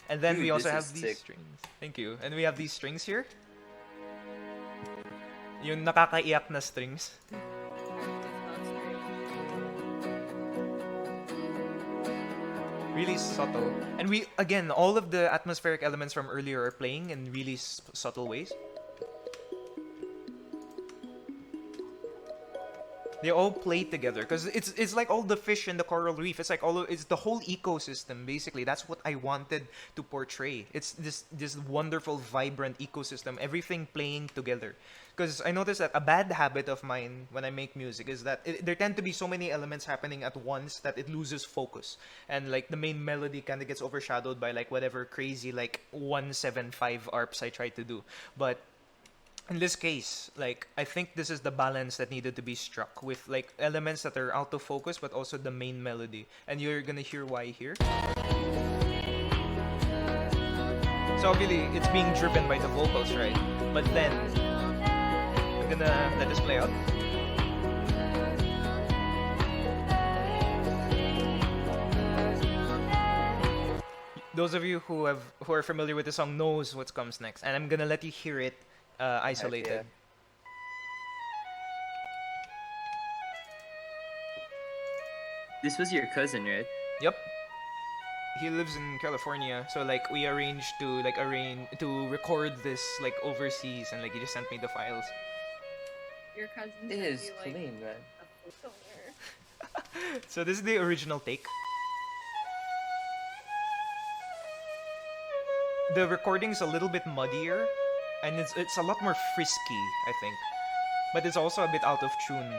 And then Dude, we also this have is these sick. strings. Thank you. And we have these strings here. Yung nakakaiyak na strings. Really subtle. And we, again, all of the atmospheric elements from earlier are playing in really subtle ways. They all play together because it's like all the fish in the coral reef. It's like it's the whole ecosystem basically. That's what I wanted to portray. It's this wonderful, vibrant ecosystem. Everything playing together. Because I noticed that a bad habit of mine when I make music is that there tend to be so many elements happening at once that it loses focus, and like the main melody kind of gets overshadowed by like whatever crazy like 175 arps I try to do. But in this case, like, I think this is the balance that needed to be struck with like elements that are out of focus but also the main melody. And you're gonna hear why here. So obviously it's being driven by the vocals, right? But then I'm gonna let this play out. Those of you who are familiar with the song knows what comes next, and I'm gonna let you hear it isolated. This was your cousin, right? Yep. He lives in California, so like we arranged to record this like overseas, and like he just sent me the files. Your cousin It sent is you, like, clean, man. a photo there. So this is the original take. The recording's a little bit muddier, and it's a lot more frisky, I think. But it's also a bit out of tune.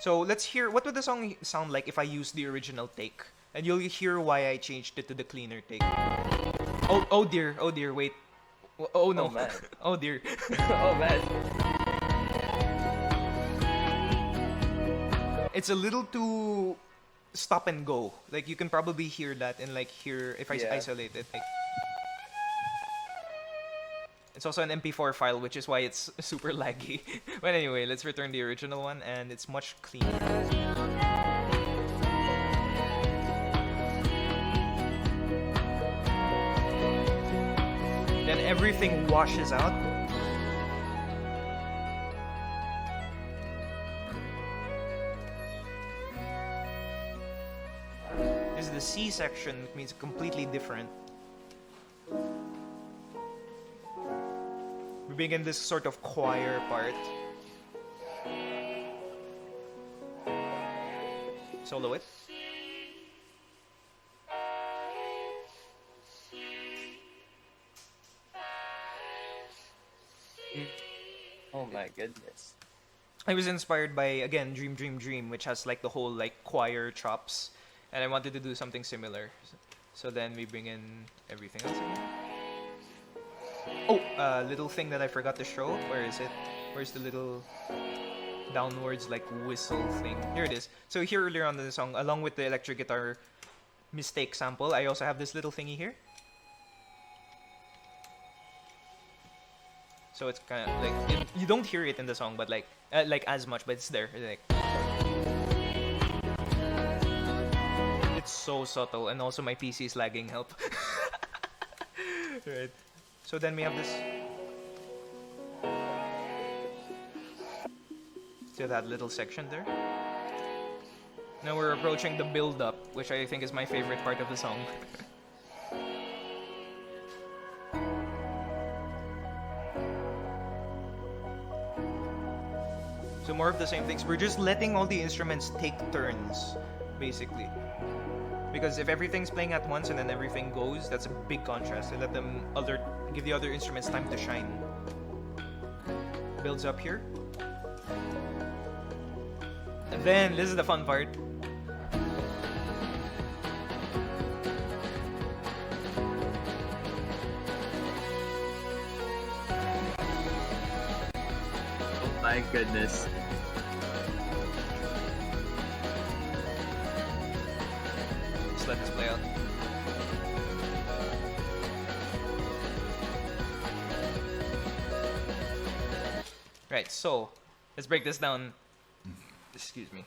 So let's hear, what would the song sound like if I used the original take? And you'll hear why I changed it to the cleaner take. Oh dear, wait. Oh no. Oh, man. Oh dear. Oh man. It's a little too stop and go. Like you can probably hear that and like hear if I Yeah. isolate it. Like, it's also an MP4 file, which is why it's super laggy. But anyway, let's return the original one, and it's much cleaner. Then everything washes out. This is the C section, which means completely different. begin this sort of choir part. Solo it. Oh my goodness. I was inspired by, again, Dream Dream Dream, which has like the whole like choir chops, and I wanted to do something similar. So then we bring in everything else. Oh, little thing that I forgot to show. Where is it? Where's the little downwards like whistle thing? Here it is. So here earlier on in the song, along with the electric guitar mistake sample, I also have this little thingy here. So it's kind of like you don't hear it in the song, but like as much, but it's there. Like it's so subtle, and also my PC is lagging. Help. Right. So then we have this. To that little section there. Now we're approaching the build-up, which I think is my favorite part of the song. So more of the same things. We're just letting all the instruments take turns, basically. Because if everything's playing at once and then everything goes, that's a big contrast. And let them give the other instruments time to shine. Builds up here. And then, this is the fun part. Oh my goodness. Let's let this play out. Right, so, let's break this down. Excuse me.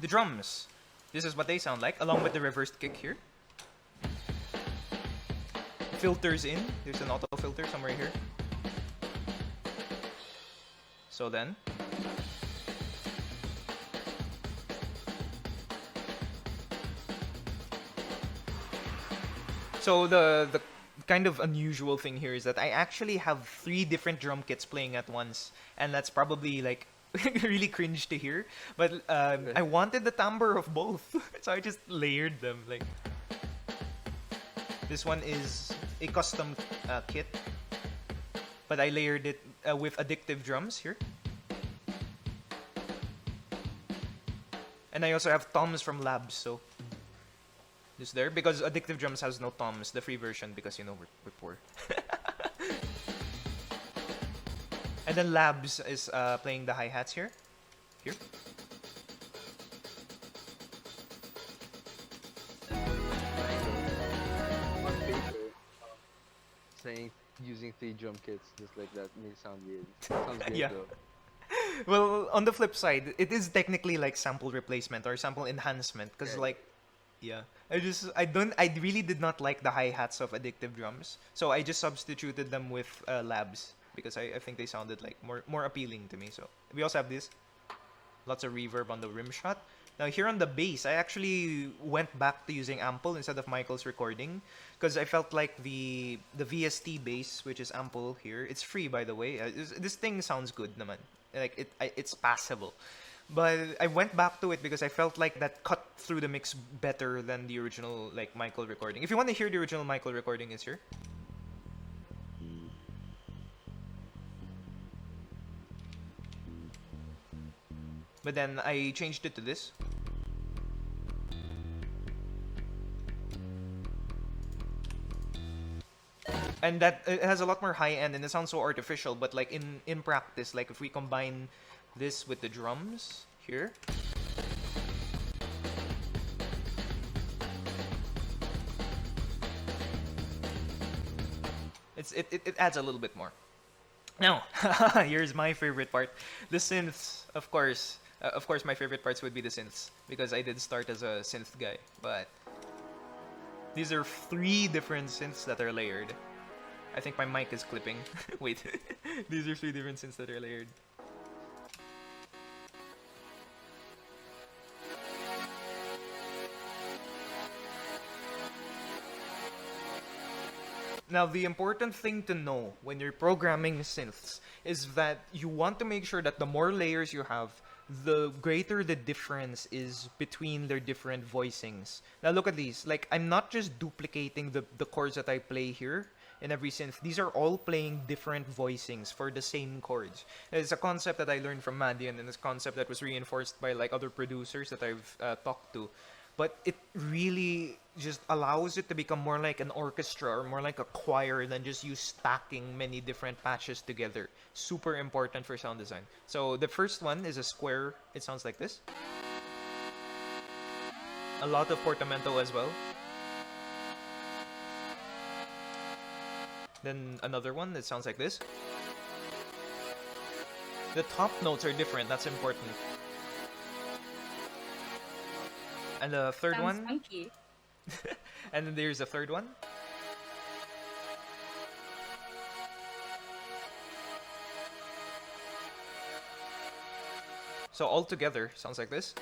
The drums. This is what they sound like, along with the reversed kick here. Filters in. There's an auto filter somewhere here. So then. So the kind of unusual thing here is that I actually have 3 different drum kits playing at once, and that's probably like really cringe to hear, but I wanted the timbre of both, so I just layered them. Like this one is a custom kit, but I layered it with addictive drums here, and I also have toms from Labs. So this there, because addictive drums has no toms, the free version, because you know we're poor. And then Labs is playing the hi-hats here. Here. On paper, saying using 3 drum kits just like that may sound weird. Sounds weird Yeah. though. Well, on the flip side, it is technically like sample replacement or sample enhancement, because Right. like, yeah, I really did not like the hi-hats of addictive drums, so I just substituted them with Labs, because I think they sounded like more appealing to me. So we also have this, lots of reverb on the rim shot. Now here on the bass, I actually went back to using Ample instead of Michael's recording, because I felt like the VST bass, which is Ample here, it's free by the way. This thing sounds good, naman. Like it's passable. But I went back to it because I felt like that cut through the mix better than the original like Michael recording. If you want to hear the original Michael recording, it's here. But then I changed it to this. And that it has a lot more high end, and it sounds so artificial, but like in practice, like if we combine this with the drums here, it adds a little bit more. Now, here's my favorite part, the synths. Of course, my favorite parts would be the synths, because I did start as a synth guy. But these are 3 different synths that are layered. I think my mic is clipping. Wait, these are 3 different synths that are layered. Now, the important thing to know when you're programming synths is that you want to make sure that the more layers you have, the greater the difference is between their different voicings. Now, look at these. Like, I'm not just duplicating the chords that I play here in every synth. These are all playing different voicings for the same chords. It's a concept that I learned from Mandian, and it's a concept that was reinforced by like other producers that I've talked to. But it really just allows it to become more like an orchestra or more like a choir than just you stacking many different patches together. Super important for sound design. So the first one is a square. It sounds like this. A lot of portamento as well. Then another one that sounds like this. The top notes are different. That's important. And the third Sounds one. funky. And then there's a third one. So all together sounds like this.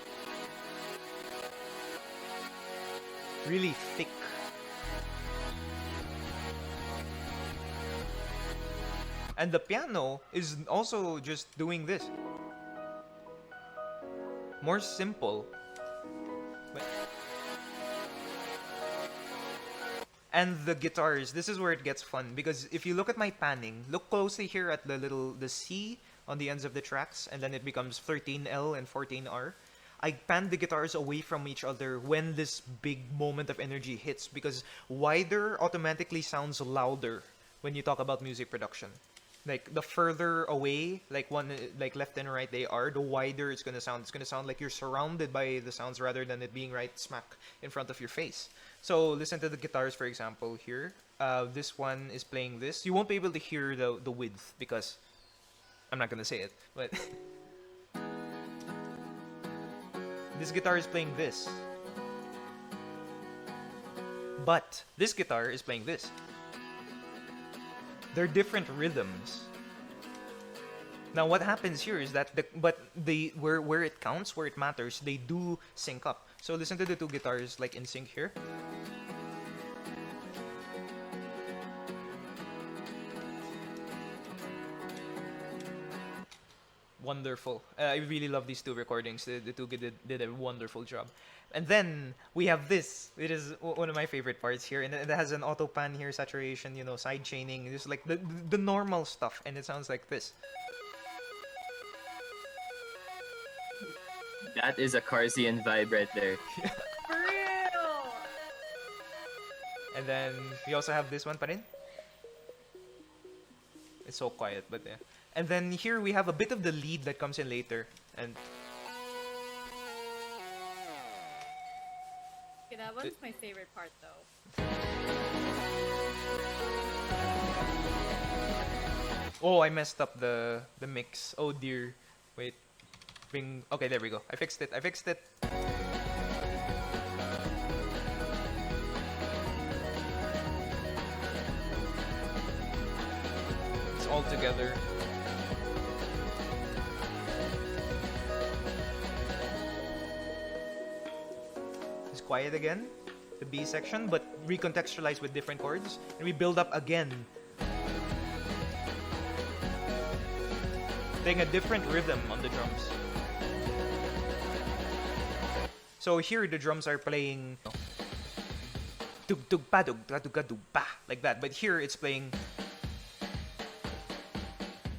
Really thick. And the piano is also just doing this. More simple. And the guitars, this is where it gets fun, because if you look at my panning, look closely here at the C on the ends of the tracks, and then it becomes 13L and 14R. I pan the guitars away from each other when this big moment of energy hits, because wider automatically sounds louder when you talk about music production. Like, the further away, like left and right they are, the wider it's gonna sound. It's gonna sound like you're surrounded by the sounds rather than it being right smack in front of your face. So listen to the guitars, for example, here. This one is playing this. You won't be able to hear the width because I'm not gonna say it, but this guitar is playing this. But this guitar is playing this. They're different rhythms. Now what happens here is that where it counts, where it matters, they do sync up. So listen to the two guitars like in sync here. Wonderful. I really love these two recordings. The two did a wonderful job. And then we have this. It is one of my favorite parts here, and it has an auto pan here, saturation, you know, side chaining. Just like the normal stuff, and it sounds like this. That is a Carsian vibe right there. For real! And then we also have this one pa rin. It's so quiet, but yeah. And then here we have a bit of the lead that comes in later, and Okay, that one's my favorite part though. oh, I messed up the mix. Oh dear. Wait. Okay, there we go. I fixed it. It's all together. It's quiet again, the B section, but recontextualized with different chords, and we build up again. Playing a different rhythm on the drums. So here the drums are playing tug tug pa dug dug dug pa like that, but here it's playing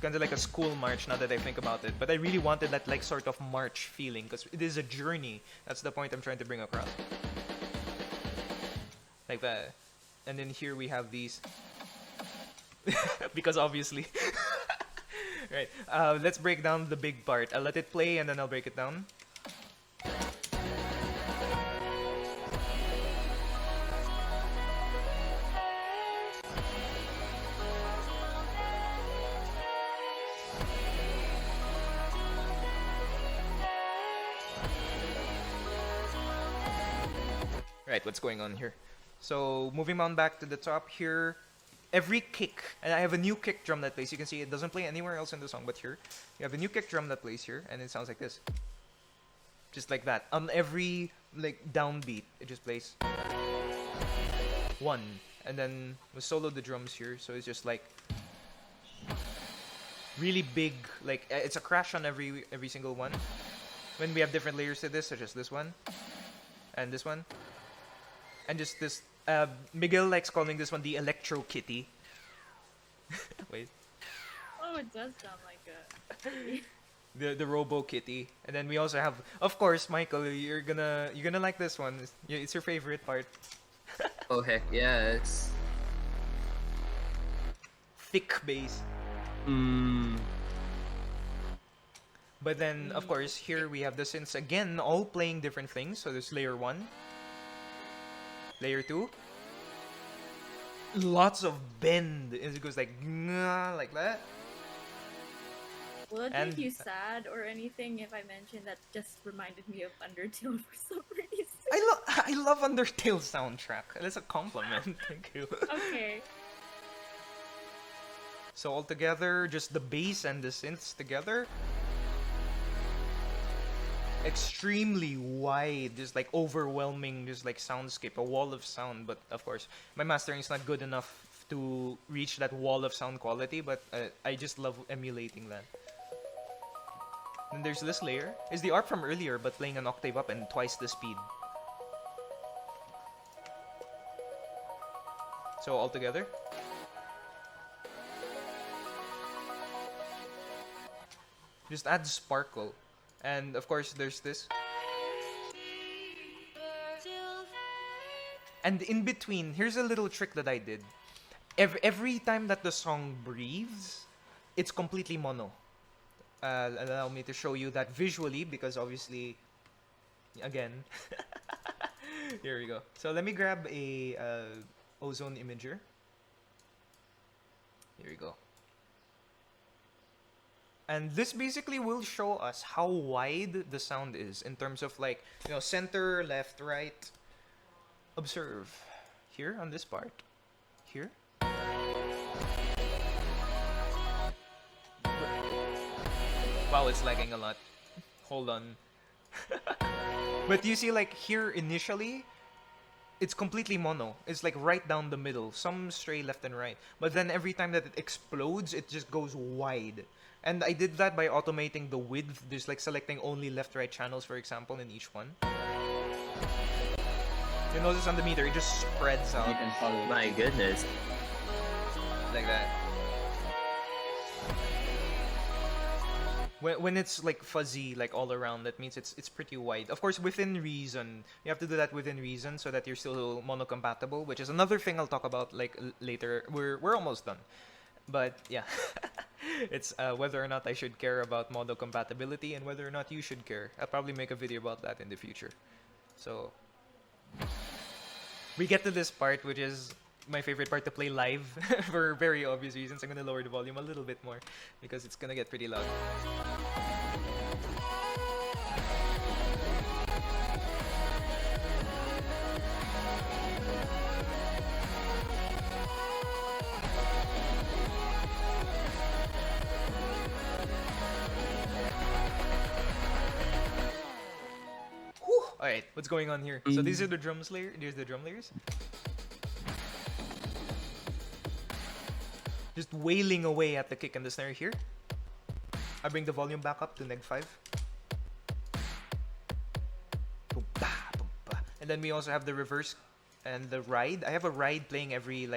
kind of like a school march now that I think about it. But I really wanted that like sort of march feeling because it is a journey. That's the point I'm trying to bring across. Like that. And then here we have these because obviously. Right. Let's break down the big part. I'll let it play and then I'll break it down. Right, what's going on here? So moving on back to the top here, every kick, and I have a new kick drum that plays. You can see it doesn't play anywhere else in the song, but here you have a new kick drum that plays here, and it sounds like this, just like that. On every like downbeat, it just plays 1, And then we solo the drums here, so it's just like really big, like it's a crash on every single one. When we have different layers to this, such as this one and this one, and just this. Miguel likes calling this one the Electro Kitty. Wait. Oh, it does sound like a. The Robo Kitty, and then we also have, of course, Michael. You're gonna like this one. It's your favorite part. Oh heck yeah, it's Thick bass. mm, But then, of course, here we have the synths again, all playing different things. So there's layer 1, layer 2. Lots of bend. It goes like that. Will it And- make you sad or anything if I mention that just reminded me of Undertale for some reason? I love Undertale soundtrack. That's a compliment. Thank you. Okay. So altogether, just the bass and the synths together, extremely wide, just like overwhelming, just like soundscape, a wall of sound. But of course, my mastering is not good enough to reach that wall of sound quality, but I just love emulating that. Then there's this layer. Is the Arp from earlier, but playing an octave up and twice the speed. So altogether, just add sparkle. And of course, there's this. And in between, here's a little trick that I did. Every time that the song breathes, it's completely mono. Allow me to show you that visually, because obviously, again, here we go. So let me grab a ozone imager. Here we go. And this basically will show us how wide the sound is in terms of like, center, left, right. Observe here on this part. Here. Wow, it's lagging a lot. Hold on. But you see, like here initially, it's completely mono. It's like right down the middle. Some stray left and right. But then every time that it explodes, it just goes wide. And I did that by automating the width. Just like selecting only left-right channels, for example, in each one. You notice on the meter, it just spreads out. You can follow. my goodness. Like that. When it's like fuzzy, like all around, that means it's pretty wide. Of course, within reason. You have to do that within reason so that you're still mono-compatible, which is another thing I'll talk about like later. We're almost done. But yeah, it's whether or not I should care about mono compatibility and whether or not you should care. I'll probably make a video about that in the future. So we get to this part, which is my favorite part to play live for very obvious reasons. I'm gonna lower the volume a little bit more because it's gonna get pretty loud. Alright, what's going on here? So these are the drums layer. Here's the drum layers. Just wailing away at the kick and the snare here. I bring the volume back up to -5. Boom, ba, boom, ba. And then we also have the reverse and the ride. I have a ride playing every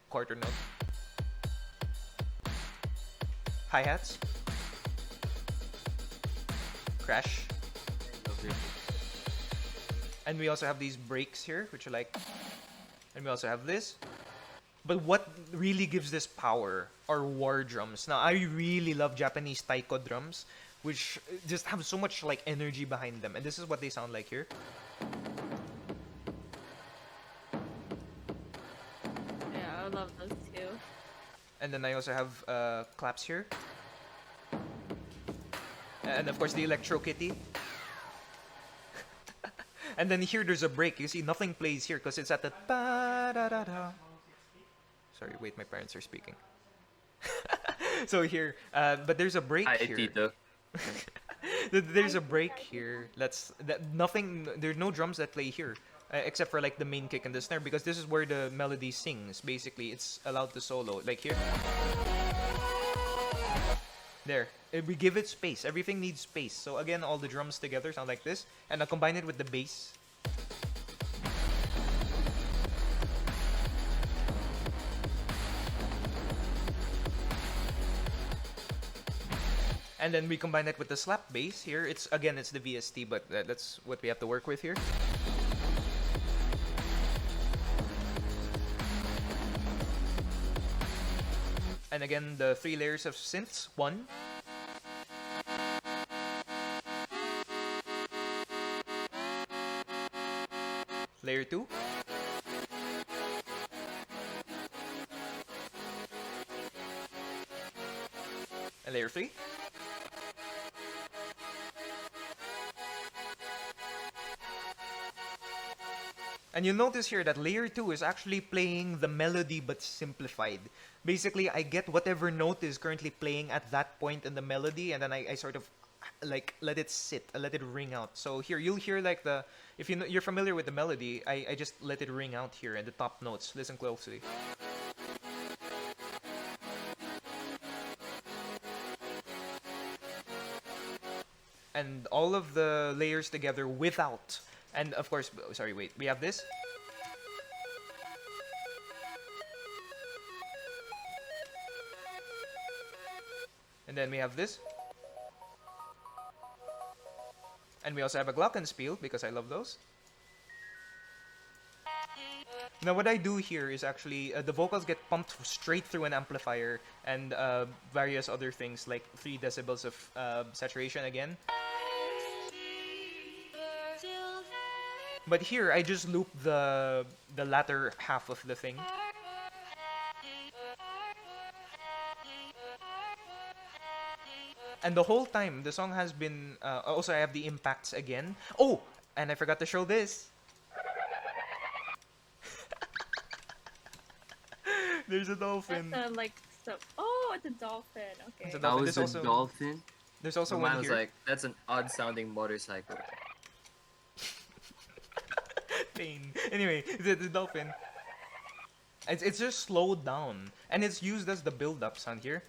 quarter note. Hi-hats. Crash. And we also have these breaks here, which are like, and we also have this. But what really gives this power are war drums. Now, I really love Japanese taiko drums, which just have so much like energy behind them. And this is what they sound like here. Yeah, I love those too. And then I also have claps here. And of course the Electro Kitty. And then here there's a break. You see nothing plays here because it's at the ba-da-da-da. Sorry, wait, my parents are speaking. So here, but there's a break Hi, here. Tito. There's a break here. There's no drums that play here. except for like the main kick and the snare, because this is where the melody sings. Basically, it's allowed to solo. Like here. There. We give it space. Everything needs space. So again, all the drums together sound like this. And I combine it with the bass. And then we combine it with the slap bass here. It's the VST, but that's what we have to work with here. And again, the 3 layers of synths. 1. Layer 2. And layer 3. And you'll notice here that layer 2 is actually playing the melody but simplified. Basically, I get whatever note is currently playing at that point in the melody, and then I sort of like let it sit, I let it ring out. So here you'll hear like if you're familiar with the melody, I just let it ring out here in the top notes. Listen closely. And all of the layers together without. And of course, sorry, wait, we have this. And then we have this. And we also have a glockenspiel, because I love those. Now what I do here is actually, the vocals get pumped straight through an amplifier, and various other things like 3 decibels of saturation again. But here, I just loop the latter half of the thing. And the whole time, the song has been... also, I have the impacts again. Oh! And I forgot to show this. There's a dolphin. That's oh, it's a dolphin. Okay. It's a That dolphin. was There's a also, dolphin. There's also My one man was here. like, that's an odd sounding motorcycle. Pain. Anyway, the dolphin. It's just slowed down, and it's used as the build-up sound here.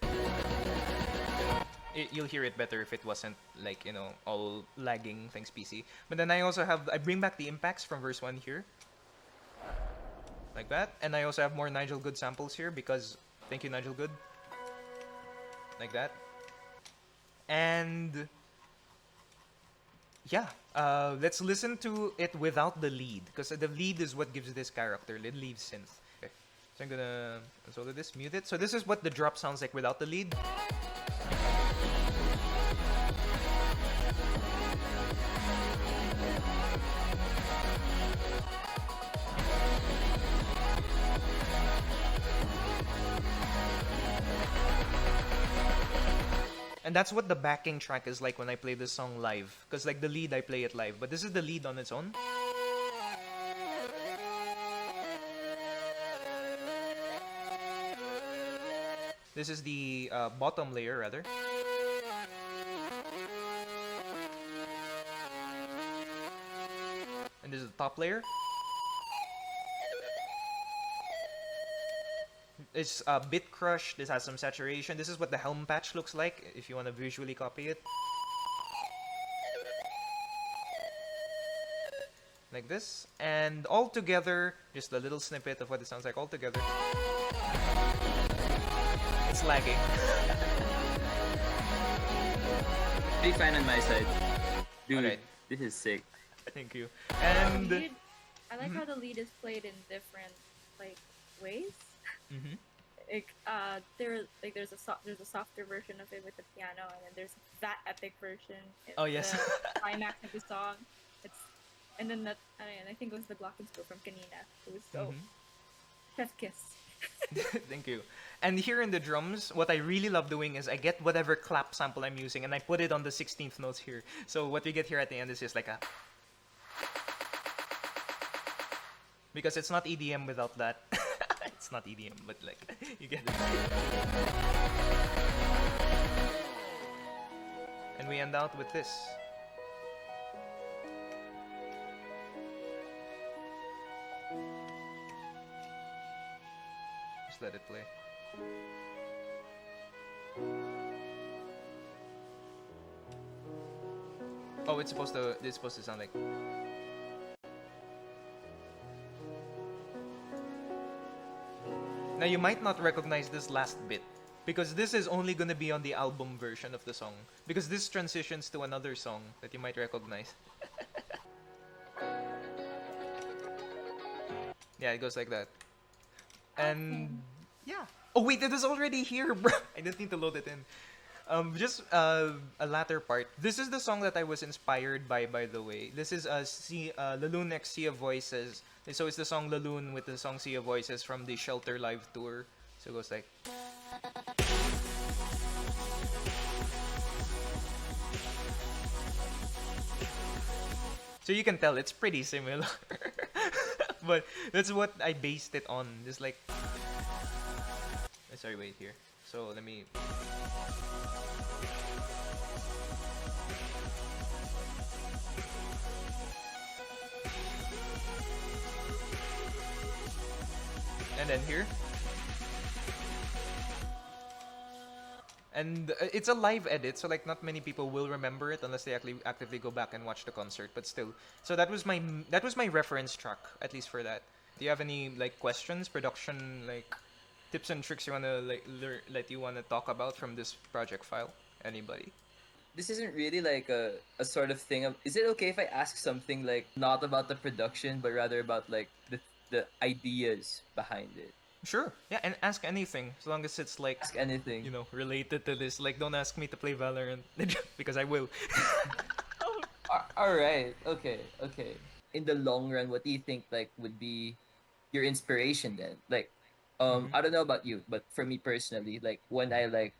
You'll hear it better if it wasn't like, you know, all lagging, thanks PC. But then I also I bring back the impacts from verse 1 here. Like that. And I also have more Nigel Good samples here because, thank you Nigel Good. Like that. And yeah, let's listen to it without the lead, because the lead is what gives this character. Lead leaves synth. Okay. So I'm gonna solo this, mute it. So this is what the drop sounds like without the lead. And that's what the backing track is like when I play this song live. Because like the lead, I play it live. But this is the lead on its own. This is the bottom layer, rather. And this is the top layer. It's a bit crush. This has some saturation. This is what the helm patch looks like if you want to visually copy it. Like this. And all together, just a little snippet of what it sounds like all together. It's lagging. Big fan on my side. Dude, Alright. this is sick. Thank you. And I like how the lead is played in different ways. mhm. There's a softer version of it with the piano, and then there's that epic version. It's Oh, yes. the climax of the song. And then I think it was the glockenspiel from Kanina. It was so chef kiss. Thank you. And here in the drums, what I really love doing is I get whatever clap sample I'm using and I put it on the 16th notes here. So what we get here at the end is just like a... Because it's not EDM without that. It's not EDM, but like, you get it. And we end out with this. just let it play. Oh, it's supposed to sound like. Now you might not recognize this last bit because this is only gonna be on the album version of the song because this transitions to another song that you might recognize. Yeah, it goes like that. And yeah. Oh wait, it was already here, bro. I didn't need to load it in. Just a latter part. This is the song that I was inspired by the way. This is Laloon X Sea of Voices. So it's the song Laloon with the song Sea of Voices from the Shelter Live tour. So it goes like. So you can tell it's pretty similar. But that's what I based it on. Just like. Sorry, wait here. So let me. And then here. And it's a live edit, so like not many people will remember it unless they actually actively go back and watch the concert. But still, so that was my reference track, at least for that. Do you have any like questions, production like tips and tricks you wanna like wanna talk about from this project file? Anybody? This isn't really like a sort of thing of. Is it okay if I ask something like not about the production, but rather about like the ideas behind it? Sure. Yeah, and ask anything as long as it's like Ask anything. you know related to this. Like, don't ask me to play Valorant because I will. All right. Okay. In the long run, what do you think like would be your inspiration then? Like, I don't know about you, but for me personally, like when I like,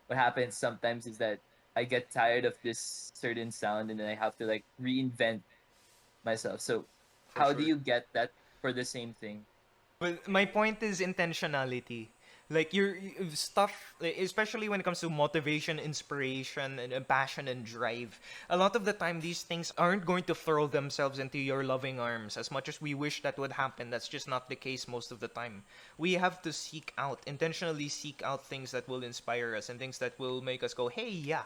what happens sometimes is that I get tired of this certain sound and then I have to like reinvent myself. So, For how sure. do you get that for the same thing? But my point is intentionality. Like your stuff, like, especially when it comes to motivation, inspiration, and passion and drive. A lot of the time, these things aren't going to throw themselves into your loving arms. As much as we wish that would happen, that's just not the case most of the time. We have to intentionally seek out things that will inspire us and things that will make us go, "Hey, yeah,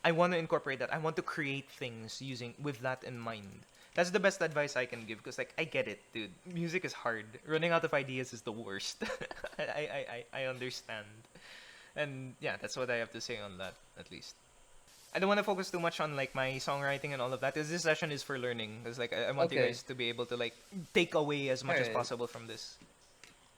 I want to incorporate that. I want to create things with that in mind." That's the best advice I can give because, like, I get it, dude. Music is hard. Running out of ideas is the worst. I understand. And yeah, that's what I have to say on that, at least. I don't want to focus too much on, like, my songwriting and all of that because this session is for learning. Because, like, I want you Okay. guys to be able to, like, take away as much as Alright. possible from this.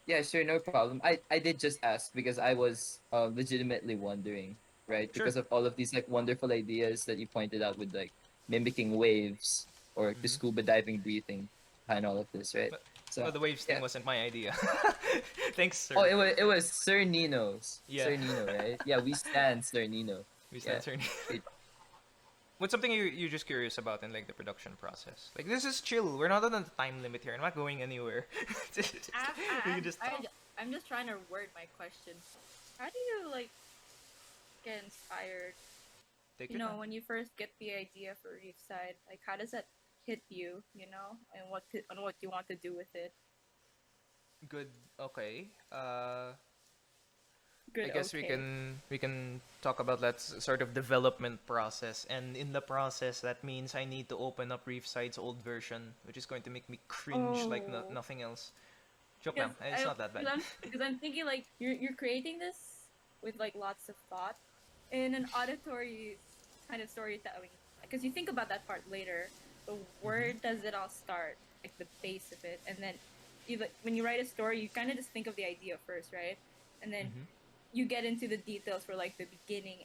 Yeah, sure, no problem. I did just ask because I was legitimately wondering, right? Sure. Because of all of these like wonderful ideas that you pointed out with like mimicking waves or the scuba diving breathing behind all of this, right? But, So but the waves thing yeah. wasn't my idea. Thanks, sir. Oh, it was Sir Nino's. Yeah. Sir Nino, right? Yeah, we stand Sir Nino. We Yeah. stand certain. It- What's something you're just curious about in like the production process? Like this is chill. We're not on a time limit here. I'm not going anywhere. We can just talk. I'm just trying to word my question. How do you like get inspired? Take You your know, time. when you first get the idea for Reefside, like how does that hit you? You know, and what you want to do with it. Good. Okay. Good. I guess okay. we can talk about that sort of development process, and in the process, that means I need to open up Reefside's old version, which is going to make me cringe like Oh. nothing else. Joke lang. It's not that bad. Because I'm thinking like you're creating this with like lots of thought in an auditory kind of storytelling. Because you think about that part later, but where does it all start? Like the base of it, and then when you write a story, you kind of just think of the idea first, right? And then you get into the details for like the beginning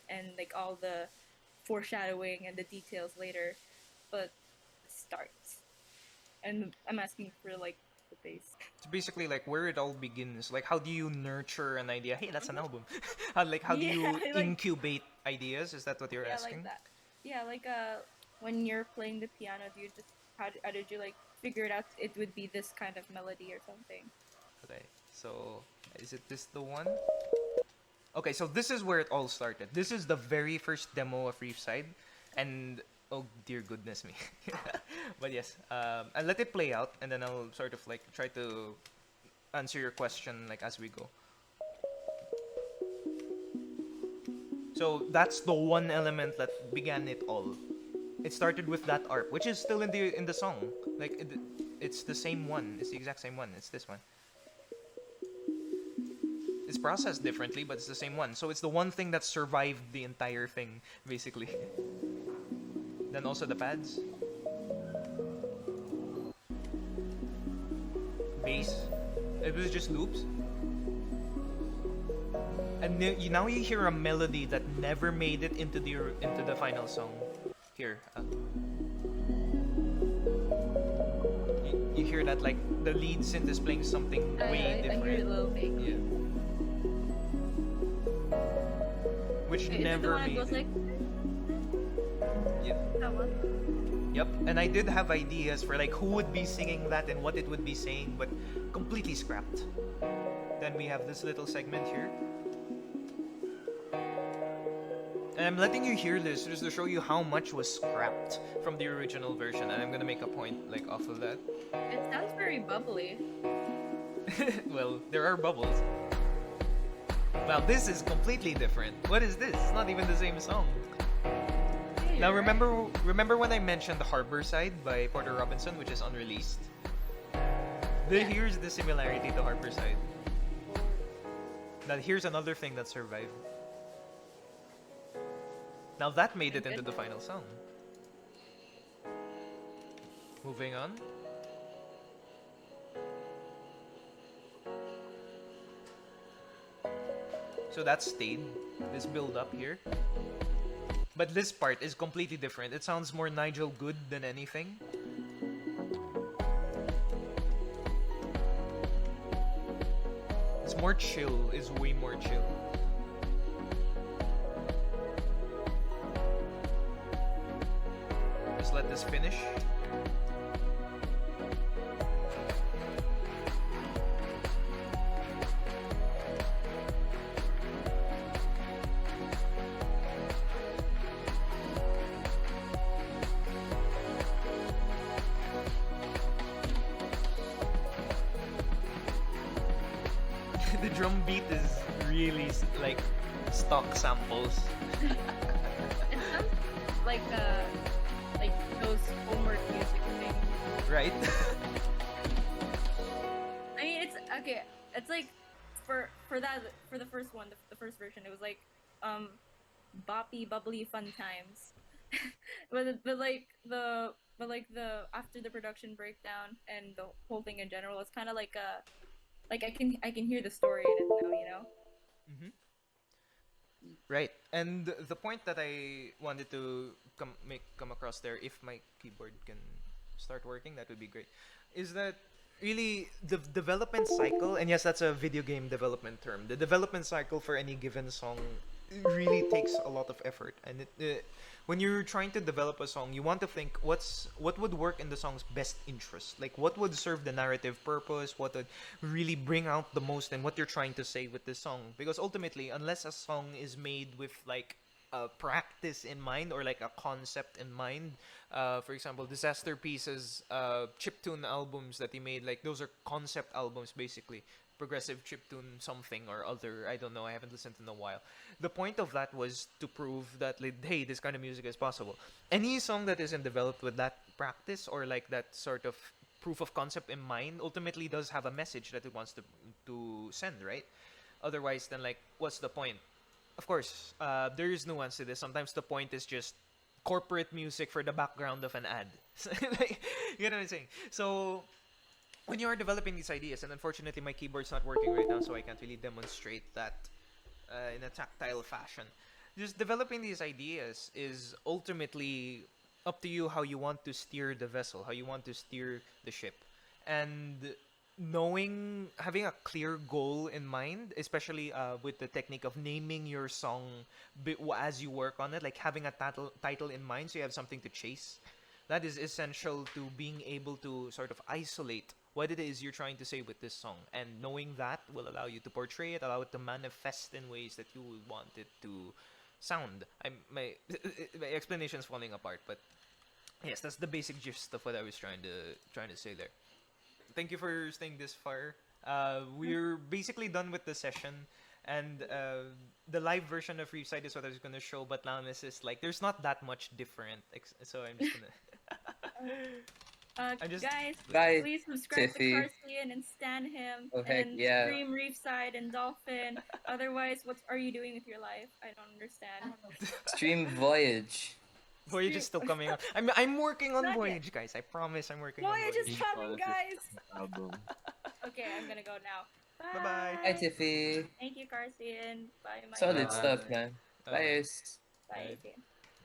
and like all the foreshadowing and the details later, but it starts. And I'm asking for like the base. It's basically like where it all begins. Like how do you nurture an idea? Hey, that's an album. How do you Yeah, like- incubate ideas? Is that what you're Yeah, asking? like that. Yeah, like when you're playing the piano, do you just how did you like figure it out? It would be this kind of melody or something. Okay, so is it this the one? Okay, so this is where it all started. This is the very first demo of Reefside, and oh dear goodness me. But yes, I'll let it play out, and then I'll sort of like try to answer your question like as we go. So that's the one element that began it all. It started with that ARP, which is still in the song. Like it's the same one. It's the exact same one. It's this one. It's processed differently, but it's the same one. So it's the one thing that survived the entire thing, basically. Then also the pads. Bass. It was just loops. And now you hear a melody that never made it into the final song. Here. You hear that like the lead synth is playing something way different. I hear it a little bit. Yeah. Which Wait, never is it the one made that goes it. like Yep. that one? Yep. And I did have ideas for like who would be singing that and what it would be saying, but completely scrapped. Then we have this little segment here. And I'm letting you hear this just to show you how much was scrapped from the original version, and I'm gonna make a point like off of that. It sounds very bubbly. Well, there are bubbles. Well, this is completely different. What is this? It's not even the same song. Yeah, Now you're remember when I mentioned Harbor Side by Porter Robinson, which is unreleased? Yeah. Here's the similarity to Harbor Side. Now here's another thing that survived. Now that made it into the final song. Moving on. So that stayed, this build up here. But this part is completely different. It sounds more Nigel Good than anything. It's more chill, is way more chill. Just let this finish. The drum beat is really like stock samples. It sounds like those homework music things. Right? I mean, it's okay. It's like for the first one, the first version, it was like boppy, bubbly, fun times. but the after the production breakdown and the whole thing in general, it's kind of like I can hear the story in it now, you know. Mm-hmm. Right, and the point that I wanted to come across there, if my keyboard can start working, that would be great, is that really the development cycle, and yes, that's a video game development term. The development cycle for any given song really takes a lot of effort, and when you're trying to develop a song, you want to think what would work in the song's best interest, like what would serve the narrative purpose, what would really bring out the most, and what you're trying to say with this song. Because ultimately, unless a song is made with like a practice in mind or like a concept in mind, for example, Disaster Piece's chiptune albums that he made, like those are concept albums basically. Progressive chiptune something or other, I don't know, I haven't listened in a while. The point of that was to prove that like, hey, this kind of music is possible. Any song that isn't developed with that practice or like that sort of proof of concept in mind ultimately does have a message that it wants to send, right? Otherwise, then like, what's the point? Of course, there is nuance to this. Sometimes the point is just corporate music for the background of an ad. Like, you know what I'm saying? So when you are developing these ideas, and unfortunately my keyboard's not working right now, so I can't really demonstrate that in a tactile fashion. Just developing these ideas is ultimately up to you how you want to steer the vessel, how you want to steer the ship. And having a clear goal in mind, especially with the technique of naming your song as you work on it, like having a title in mind so you have something to chase. That is essential to being able to sort of isolate what it is you're trying to say with this song. And knowing that will allow you to portray it, allow it to manifest in ways that you would want it to sound. My explanation is falling apart, but yes, that's the basic gist of what I was trying to say there. Thank you for staying this far. We're basically done with the session, and the live version of Reefside is what I was gonna show, but Lamis is like, there's not that much different, so I'm just gonna. I just- Guys, Bye, please subscribe Tiffy. to Carsian and stan him Oh, heck and yeah. stream Reefside and Dolphin. Otherwise, what are you doing with your life? I don't understand. Stream Voyage. Voyage is still coming up. I'm working on Not yet. Voyage, guys. I promise I'm working on Voyage Voyage. is coming, guys. Album. Okay, I'm gonna go now. Bye-bye. Hi, Tiffy. Thank you, Carsian. Bye, my Solid dog. stuff, man. Bye. Bye. Bye. Okay.